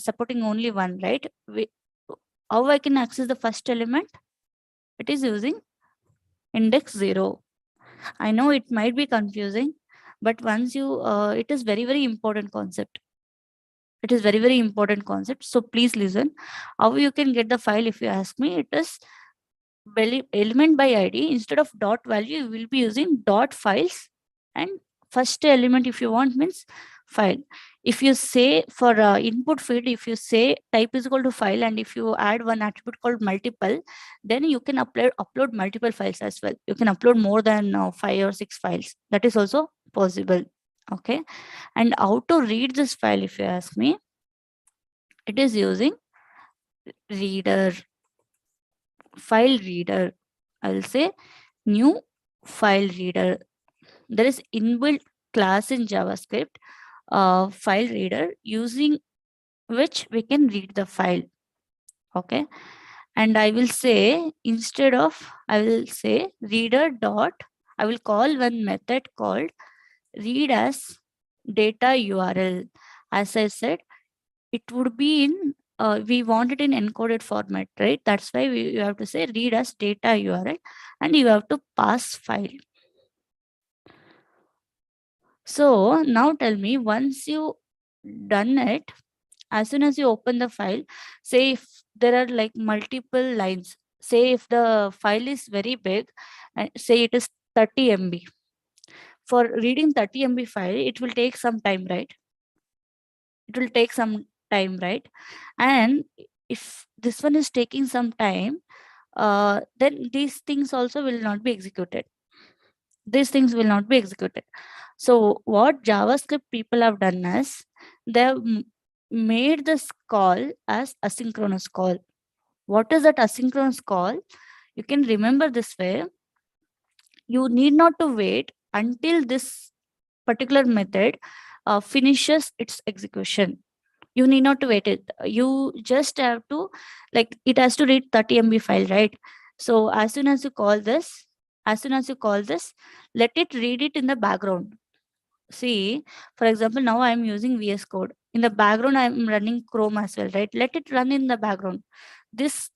supporting only one, right? How I can access the first element? It is using index 0. I know it might be confusing, but once you it is very very important concept. It is very very important concept, so please listen. How you can get the file? If you ask me, it is element by id. Instead of dot value, you will be using dot files, and first element if you want means file. If you say for input field, if you say type is equal to file, and if you add one attribute called multiple, then you can upload multiple files as well. You can upload more than 5 or 6 files. That is also possible. Okay. And how to read this file? If you ask me, it is using reader, file reader. I'll say new file reader. There is inbuilt class in JavaScript, file reader, using which we can read the file. Okay. And I will say, instead of, I will say reader dot, I will call one method called read as data URL. As I said, it would be in, we want it in encoded format, right? That's why you have to say read as data URL, and you have to pass file. So now tell me, once you done it, as soon as you open the file, say if there are like multiple lines, say if the file is very big, and say it is 30 MB. For reading 30 MB file, it will take some time, right? It will take some time, right? And if this one is taking some time, then these things also will not be executed. These things will not be executed. So what JavaScript people have done is they have made this call as asynchronous call. What is that asynchronous call? You can remember this way. You need not to wait until this particular method finishes its execution. You need not to wait it. You just have to, like, it has to read 30 MB file, right? So as soon as you call this, let it read it in the background. See, for example, now I'm using VS Code. In the background, I'm running Chrome as well, right? Let it run in the background. This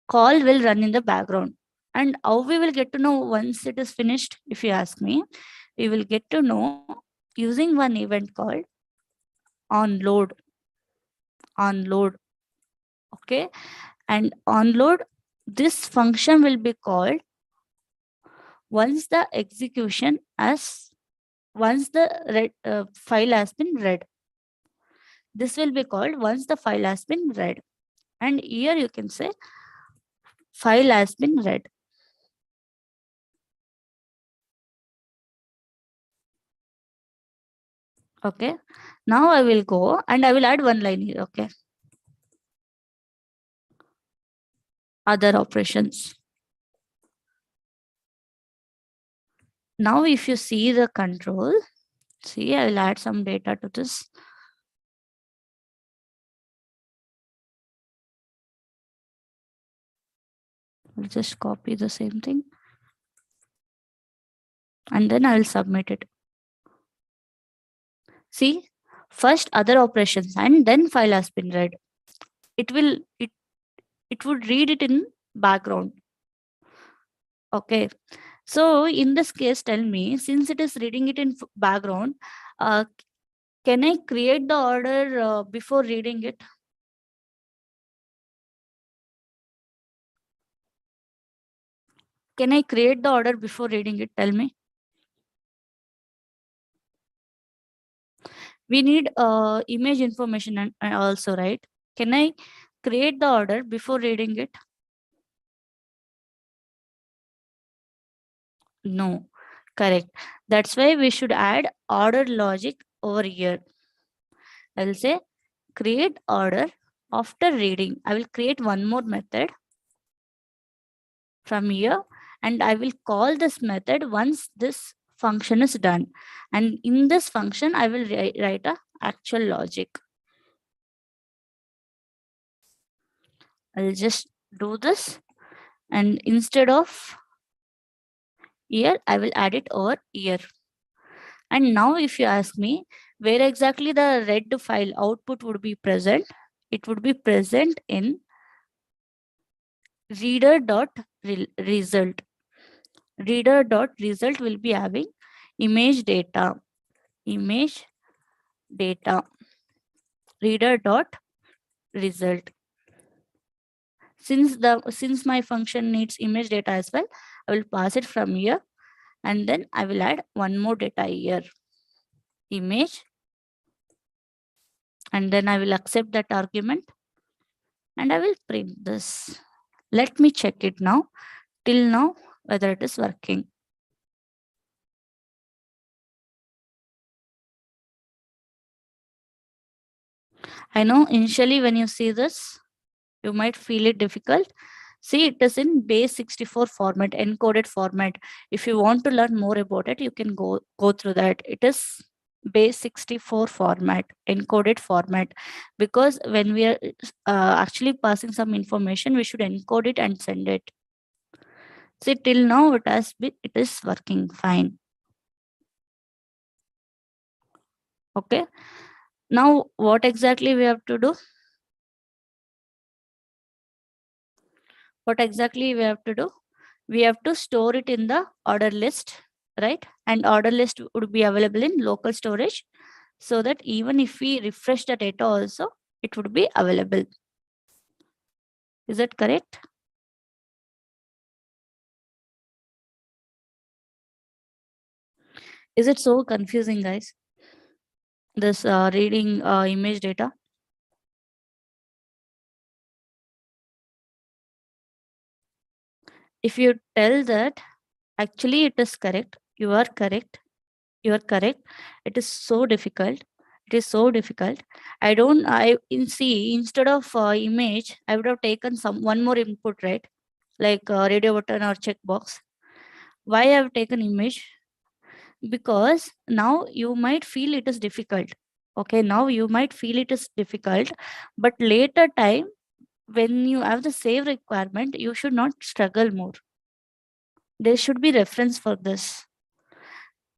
call will run in the background. And how we will get to know once it is finished? If you ask me, we will get to know using one event called onload. Onload. Okay. And onload, this function will be called once the execution as once the file has been read. This will be called once the file has been read. And here you can say file has been read. Okay. Now I will go and I will add one line here. Okay. Other operations. Now if you see the control, see, I will add some data to this. I'll just copy the same thing. And then I will submit it. See, first other operations and then file has been read. It would read it in background. Okay. So in this case, tell me, since it is reading it in background, uh, can I create the order before reading it? Can I create the order before reading it? Tell me. We need image information and also, right? Can I create the order before reading it? No. Correct. That's why we should add order logic over here. I will say create order after reading. I will create one more method from here, and I will call this method once this function is done. And in this function, I will write a actual logic. I'll just do this, and instead of year, I will add it over year. And now if you ask me where exactly the red file output would be present, it would be present in reader.result. Reader.result will be having image data, image data, reader.result. Since my function needs image data as well, I will pass it from here, and then I will add one more data here, image, and then I will accept that argument and I will print this. Let me check it now, till now, whether it is working. I know initially when you see this, you might feel it difficult. See, it is in base 64 format, encoded format. If you want to learn more about it, you can go through that. It is base 64 format, encoded format, because when we are actually passing some information, we should encode it and send it. See, till now it is working fine. Okay. Now, what exactly we have to do? What exactly we have to do? We have to store it in the order list, right? And order list would be available in local storage, so that even if we refresh the data also, it would be available. Is that correct? Is it so confusing, guys? This reading image data? If you tell that actually it is correct, you are correct, you are correct. It is so difficult. It is so difficult. Instead of image, I would have taken one more input, right? Like radio button or checkbox. Why I have taken image? Because now you might feel it is difficult. Okay, now you might feel it is difficult, but later time when you have the same requirement, you should not struggle more. There should be reference for this.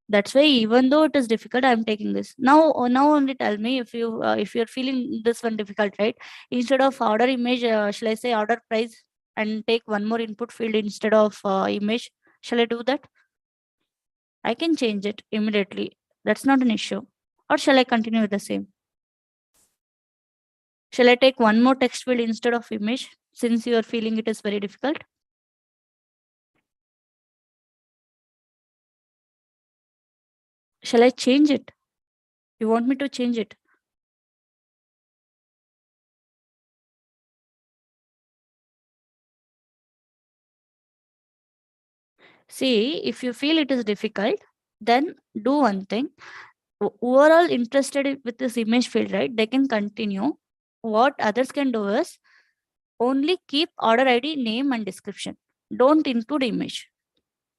That's why even though it is difficult, I'm taking this. Now only tell me if you're feeling this one difficult, right? Instead of order image, shall I say order price and take one more input field instead of image? Shall I do that? I can change it immediately. That's not an issue. Or shall I continue with the same? Shall I take one more text field instead of image since you are feeling it is very difficult? Shall I change it? You want me to change it? See, if you feel it is difficult, then do one thing. Overall interested with this image field, right? They can continue. What others can do is only keep order ID, name, and description. Don't include image.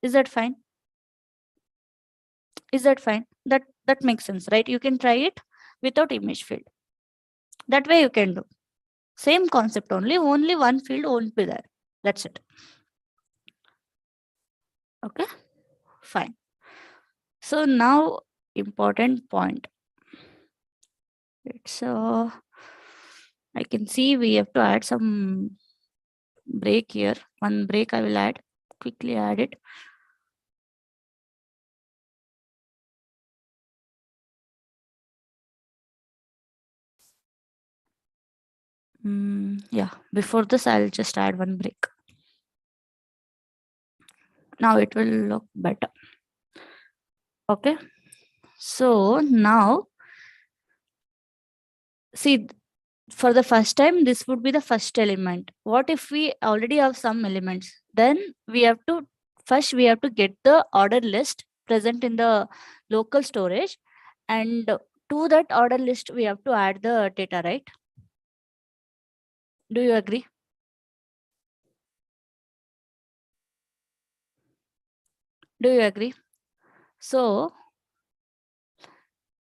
Is that fine? Is that fine? That makes sense, right? You can try it without image field. That way you can do. Same concept only one field won't be there. That's it. Okay, fine. So now important point. It's I can see we have to add some break here. One break I will add. Quickly add it. Yeah, before this I'll just add one break. Now it will look better. Okay. So now, see, for the first time, this would be the first element. What if we already have some elements? Then we have to, first we have to get the order list present in the local storage, and to that order list, we have to add the data, right? Do you agree? Do you agree? So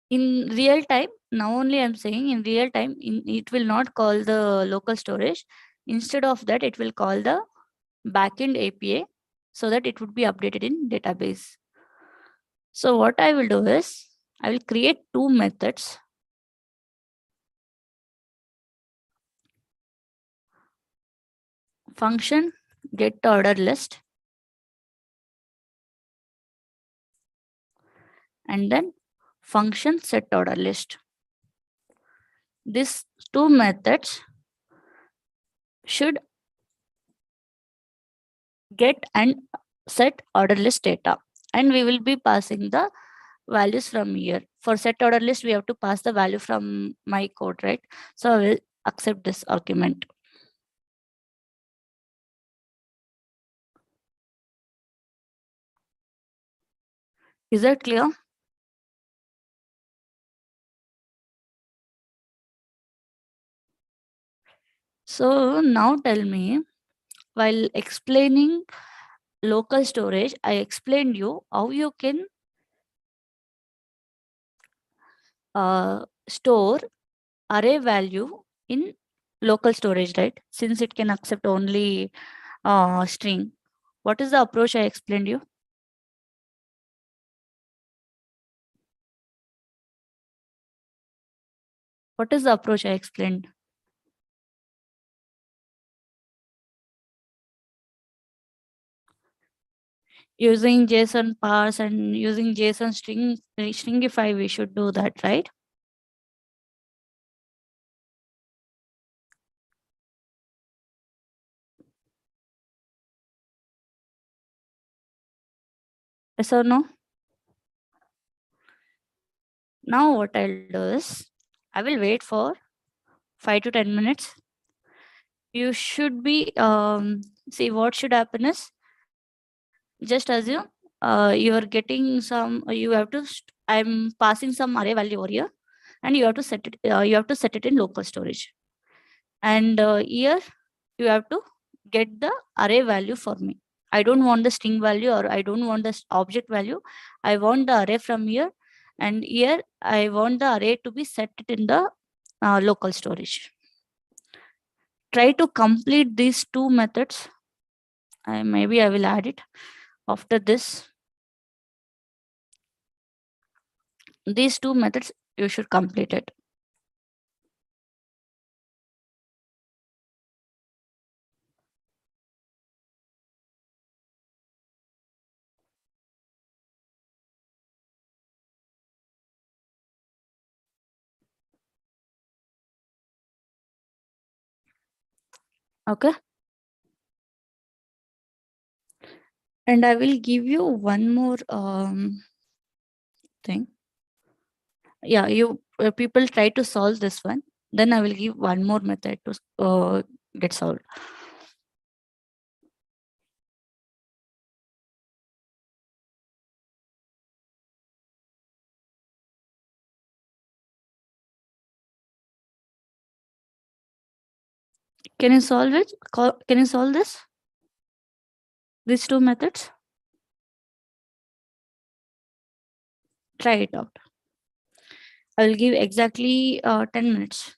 in real time, now only I'm saying in real time, it will not call the local storage. Instead of that, it will call the backend API so that it would be updated in database. So what I will do is, I will create two methods. Function get order list, and then function set order list. These two methods should get and set order list data, and we will be passing the values from here. For set order list, we have to pass the value from my code, right? So I will accept this argument. Is that clear? So now tell me, while explaining local storage, I explained you how you can store array value in local storage, right? Since it can accept only string. What is the approach I explained you? What is the approach I explained? Using JSON parse and using JSON stringify, we should do that, right? Yes or no? Now what I'll do is, I will wait for 5 to 10 minutes. You should be, see what should happen is, just assume you are getting some, you have to, I'm passing some array value over here, and you have to set it, in local storage. And here you have to get the array value for me. I don't want the string value, or I don't want the object value. I want the array from here, and here I want the array to be set it in the local storage. Try to complete these two methods. Maybe I will add it after this. These two methods you should complete it. Okay. And I will give you one more thing. Yeah, you people try to solve this one. Then I will give one more method to get solved. Can you solve it? Can you solve this? These two methods? Try it out. I will give exactly 10 minutes.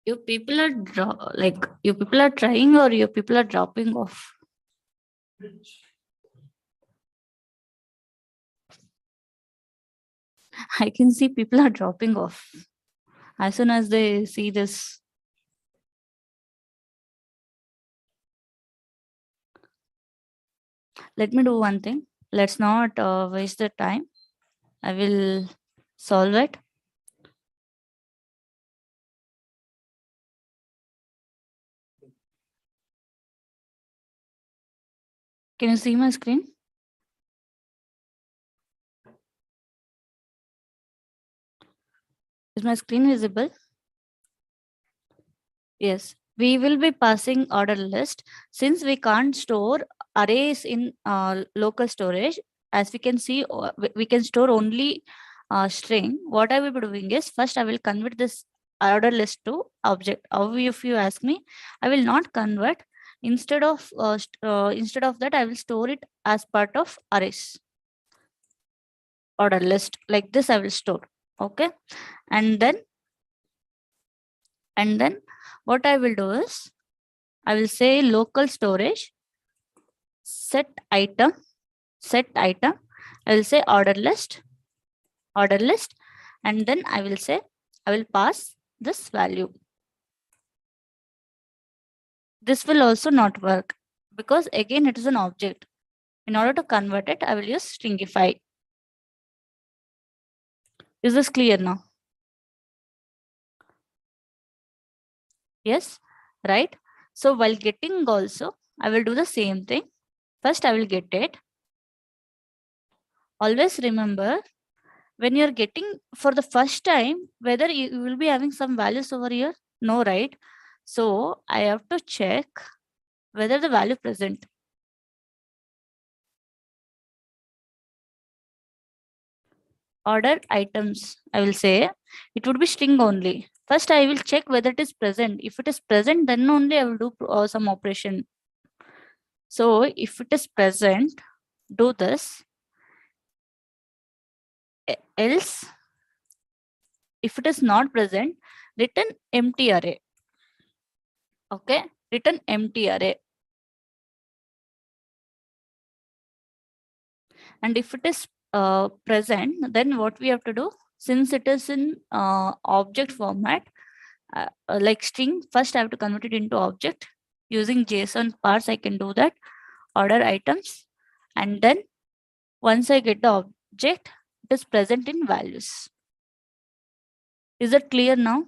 You people are you people are trying or you people are dropping off. I can see people are dropping off as soon as they see this. Let me do one thing. Let's not waste the time. I will solve it. Can you see my screen? Is my screen visible? Yes. We will be passing order list. Since we can't store arrays in local storage, as we can see, we can store only string. What I will be doing is first I will convert this order list to object. How if you ask me, I will not convert. Instead of that, I will store it as part of arrays order list. Like this, I will store. Okay, and then what I will do is I will say local storage set item I will say order list, and then I will say I will pass this value. This will also not work because again it is an object. In order to convert it, I will use stringify. Is this clear now? Yes, right? So while getting also, I will do the same thing. First, I will get it. Always remember when you're getting for the first time, whether you will be having some values over here. No, right? So I have to check whether the value present. Order items, I will say it would be string only. First, I will check whether it is present. If it is present, then only I will do some operation. So if it is present, do this. Else, if it is not present, return empty array. Okay, return empty array. And if it is present, then what we have to do, since it is in object format, like string, first I have to convert it into object. Using JSON parse, I can do that. Order items. And then once I get the object, it is present in values. Is that clear now?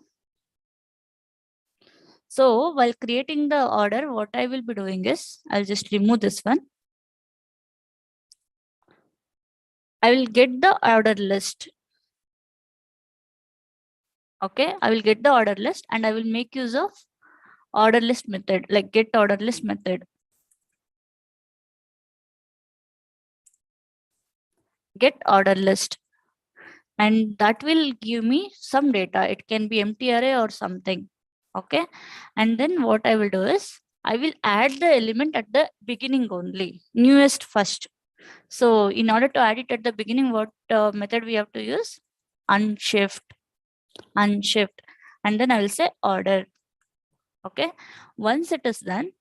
So while creating the order, what I will be doing is, I'll just remove this one. I will get the order list. Okay, I will get the order list and I will make use of order list method, like get order list method. Get order list. And that will give me some data. It can be empty array or something. Okay. And then what I will do is I will add the element at the beginning only, newest first. So in order to add it at the beginning, what method we have to use? Unshift. And then I will say order. Okay. Once it is done,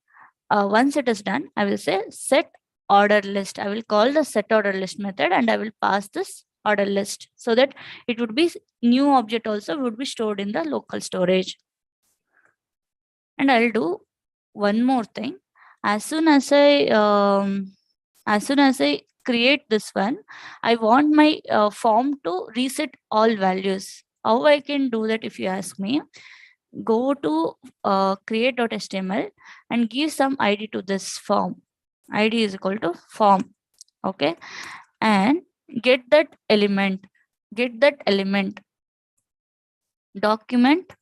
I will say set order list. I will call the set order list method and I will pass this order list so that it would be new object also would be stored in the local storage. And I'll do one more thing. As soon as I create this one, I want my form to reset all values. How I can do that if you ask me? Go to create.html and give some ID to this form. ID is equal to form. Okay. And get that element. Document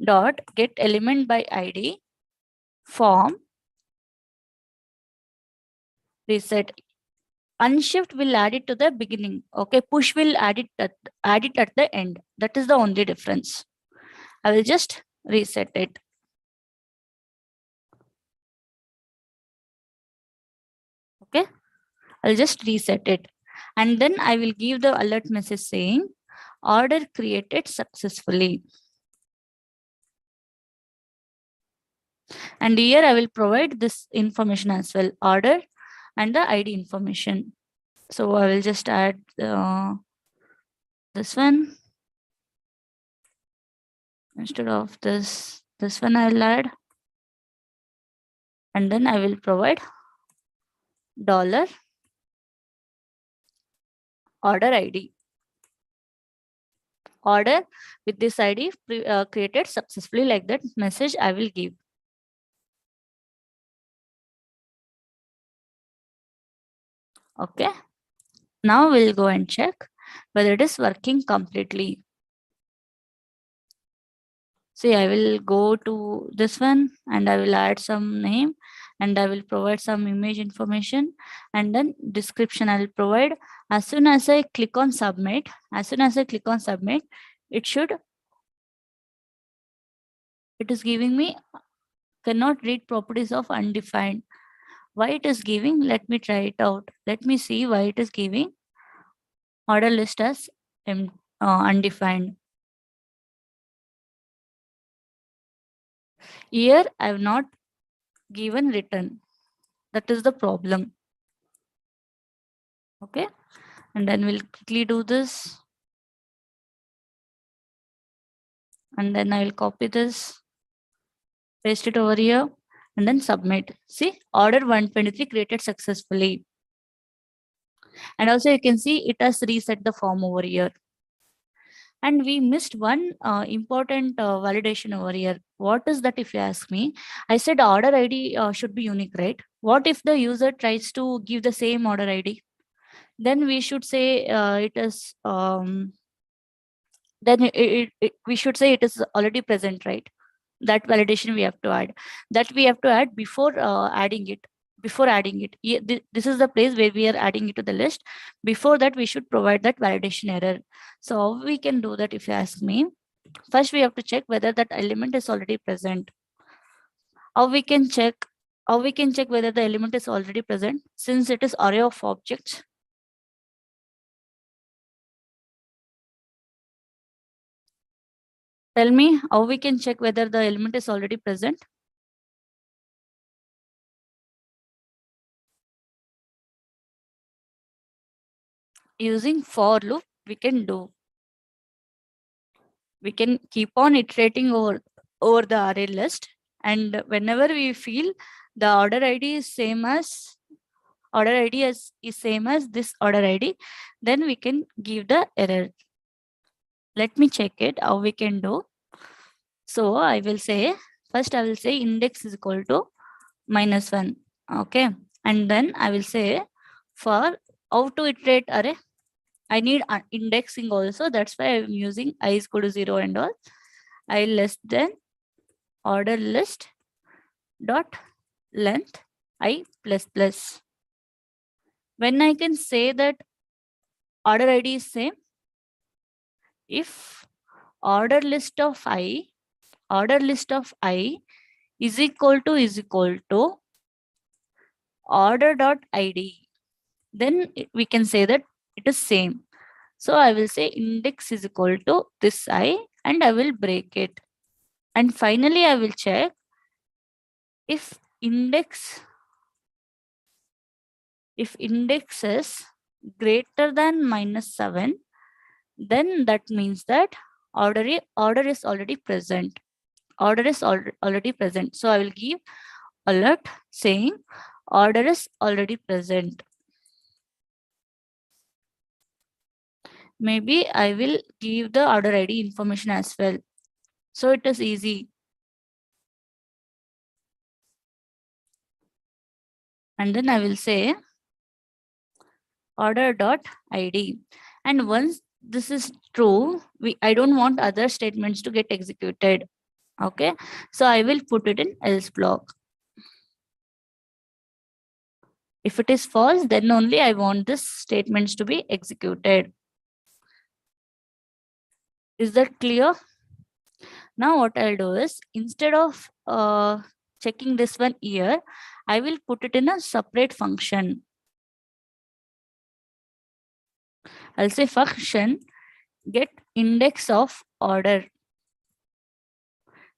dot get element by ID form reset. Unshift will add it to the beginning. Okay. Push will add it at the end. That is the only difference. I will just reset it. Okay. I'll just reset it. And then I will give the alert message saying order created successfully. And here I will provide this information as well, order and the ID information. So I will just add this one. Instead of this one I'll add. And then I will provide dollar order ID. Order with this ID created successfully, like that message I will give. Okay. Now we'll go and check whether it is working completely. See, I will go to this one and I will add some name and I will provide some image information and then description I will provide. As soon as I click on submit, it is giving me cannot read properties of undefined. Why it is giving? Let me try it out. Let me see why it is giving order list as undefined. Here I have not given return. That is the problem. Okay. And then we'll quickly do this. And then I will copy this, paste it over here, and then submit. See, order 123 created successfully. And also you can see it has reset the form over here. And we missed one important validation over here. What is that if you ask me? I said order ID should be unique, right? What if the user tries to give the same order ID? Then we should say it is, we should say it is already present, right? That validation we have to add. That we have to add before adding it. This is the place where we are adding it to the list. Before that, we should provide that validation error. So how we can do that if you ask me? First, we have to check whether that element is already present. How we can check? How we can check whether the element is already present? Since it is array of objects. Tell me how we can check whether the element is already present. Using for loop, we can do. We can keep on iterating over the array list, and whenever we feel the order ID is same as this order ID, then we can give the error. Let me check it how we can do. So I will say first I will say index is equal to -1. Okay, and then I will say for how to iterate array. I need indexing also. That's why I'm using I is equal to 0 and all. I less than order list dot length I plus plus. When I can say that order ID is same, if order list of I is equal to order dot ID, then we can say that it is same. So I will say index is equal to this I and I will break it. And finally, I will check if index is greater than -7, then that means that order is already present. Already present. So I will give alert saying order is already present. Maybe I will give the order ID information as well. So it is easy. And then I will say order dot ID. And once this is true, I don't want other statements to get executed. Okay, so I will put it in else block. If it is false, then only I want this statements to be executed. Is that clear? Now what I'll do is, instead of checking this one here, I will put it in a separate function. I'll say function get index of order,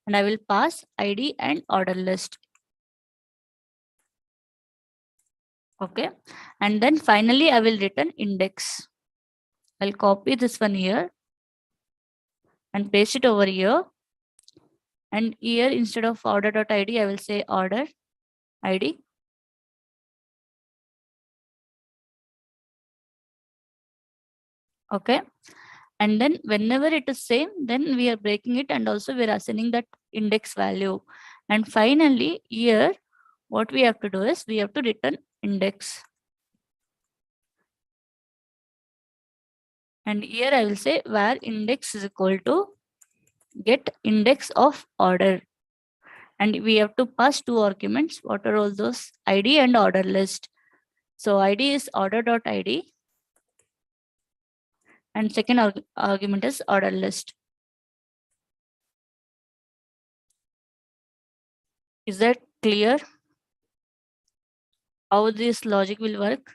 and I will pass ID and order list. Okay. And then finally, I will return index. I'll copy this one here and paste it over here. And here, instead of order.id, I will say order ID. Okay. And then whenever it is same, then we are breaking it, and also we are assigning that index value. And finally, here, what we have to do is we have to return index. And here I will say where index is equal to get index of order. And we have to pass two arguments. What are all those? ID and order list. So ID is order.id. And second argument is order list. Is that clear? How this logic will work?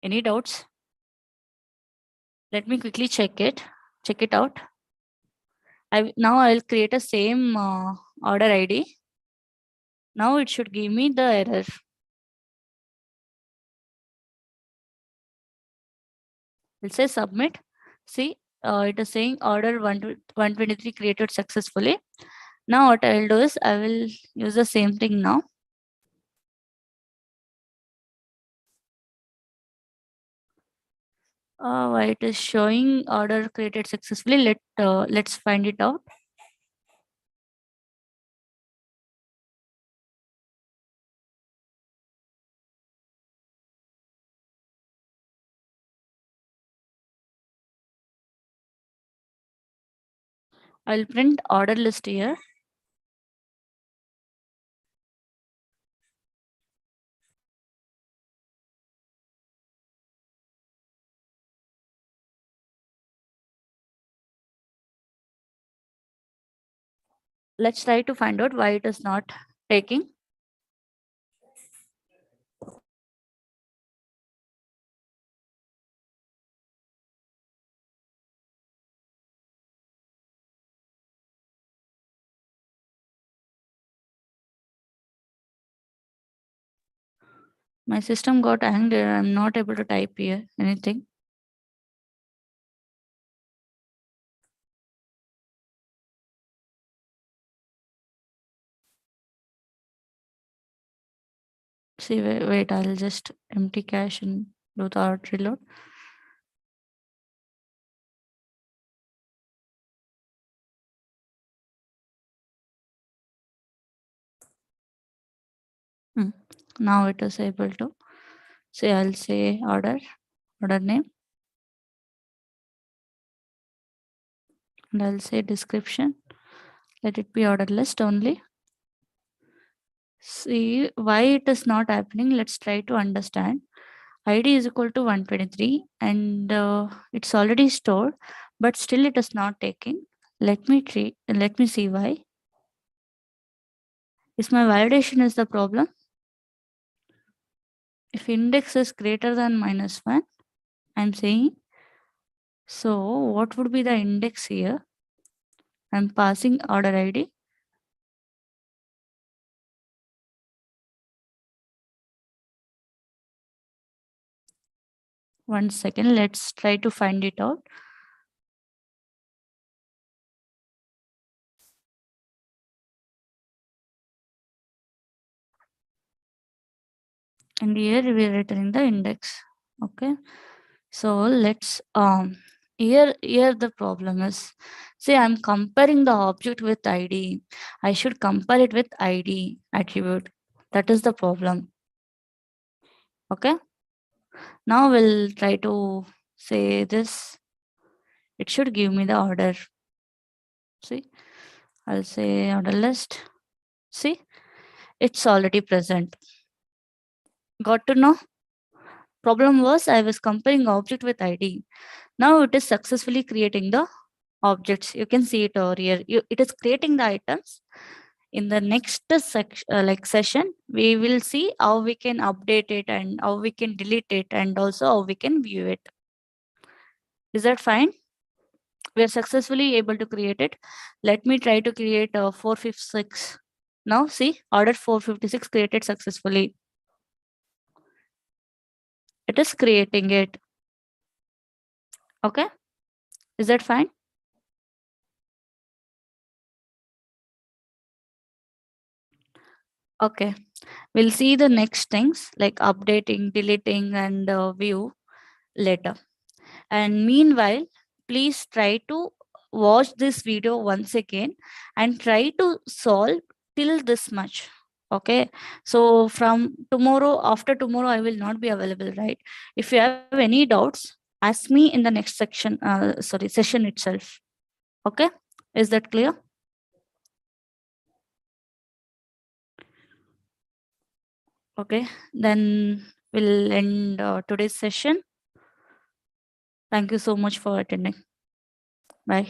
Any doubts? Let me quickly check it out. Now I'll create a same order ID. Now it should give me the error. I'll say submit. See, it is saying order 123 created successfully. Now what I will do is I will use the same thing now. Why it is showing order created successfully? Let's find it out. I'll print order list here. Let's try to find out why it is not taking. My system got angry. I'm not able to type here anything. See, wait, I'll just empty cache and do the art reload. Now it is able to. See, I'll say order name, and I'll say description. Let it be order list only. See why it is not happening. Let's try to understand. ID is equal to 123 and it's already stored, but still it is not taking. Let me see why. Is my validation is the problem? If index is greater than -1, I'm saying, so what would be the index here? I'm passing order ID. One second, let's try to find it out. And here we are returning the index. Okay. So let's here the problem is, say I'm comparing the object with ID. I should compare it with ID attribute. That is the problem. Okay. Now we'll try to say this. It should give me the order. See, I'll say order list. See, it's already present. Got to know? Problem was I was comparing object with ID. Now it is successfully creating the objects. You can see it over here. It is creating the items. In the next session, we will see how we can update it and how we can delete it and also how we can view it. Is that fine? We are successfully able to create it. Let me try to create 456. Now see, order 456 created successfully. It is creating it. Okay, is that fine? Okay, we'll see the next things like updating, deleting, and view later. And meanwhile, please try to watch this video once again and try to solve till this much. Okay, so from tomorrow, after tomorrow, I will not be available, right? If you have any doubts, ask me in the next section, session itself. Okay, is that clear? Okay, then we'll end today's session. Thank you so much for attending. Bye.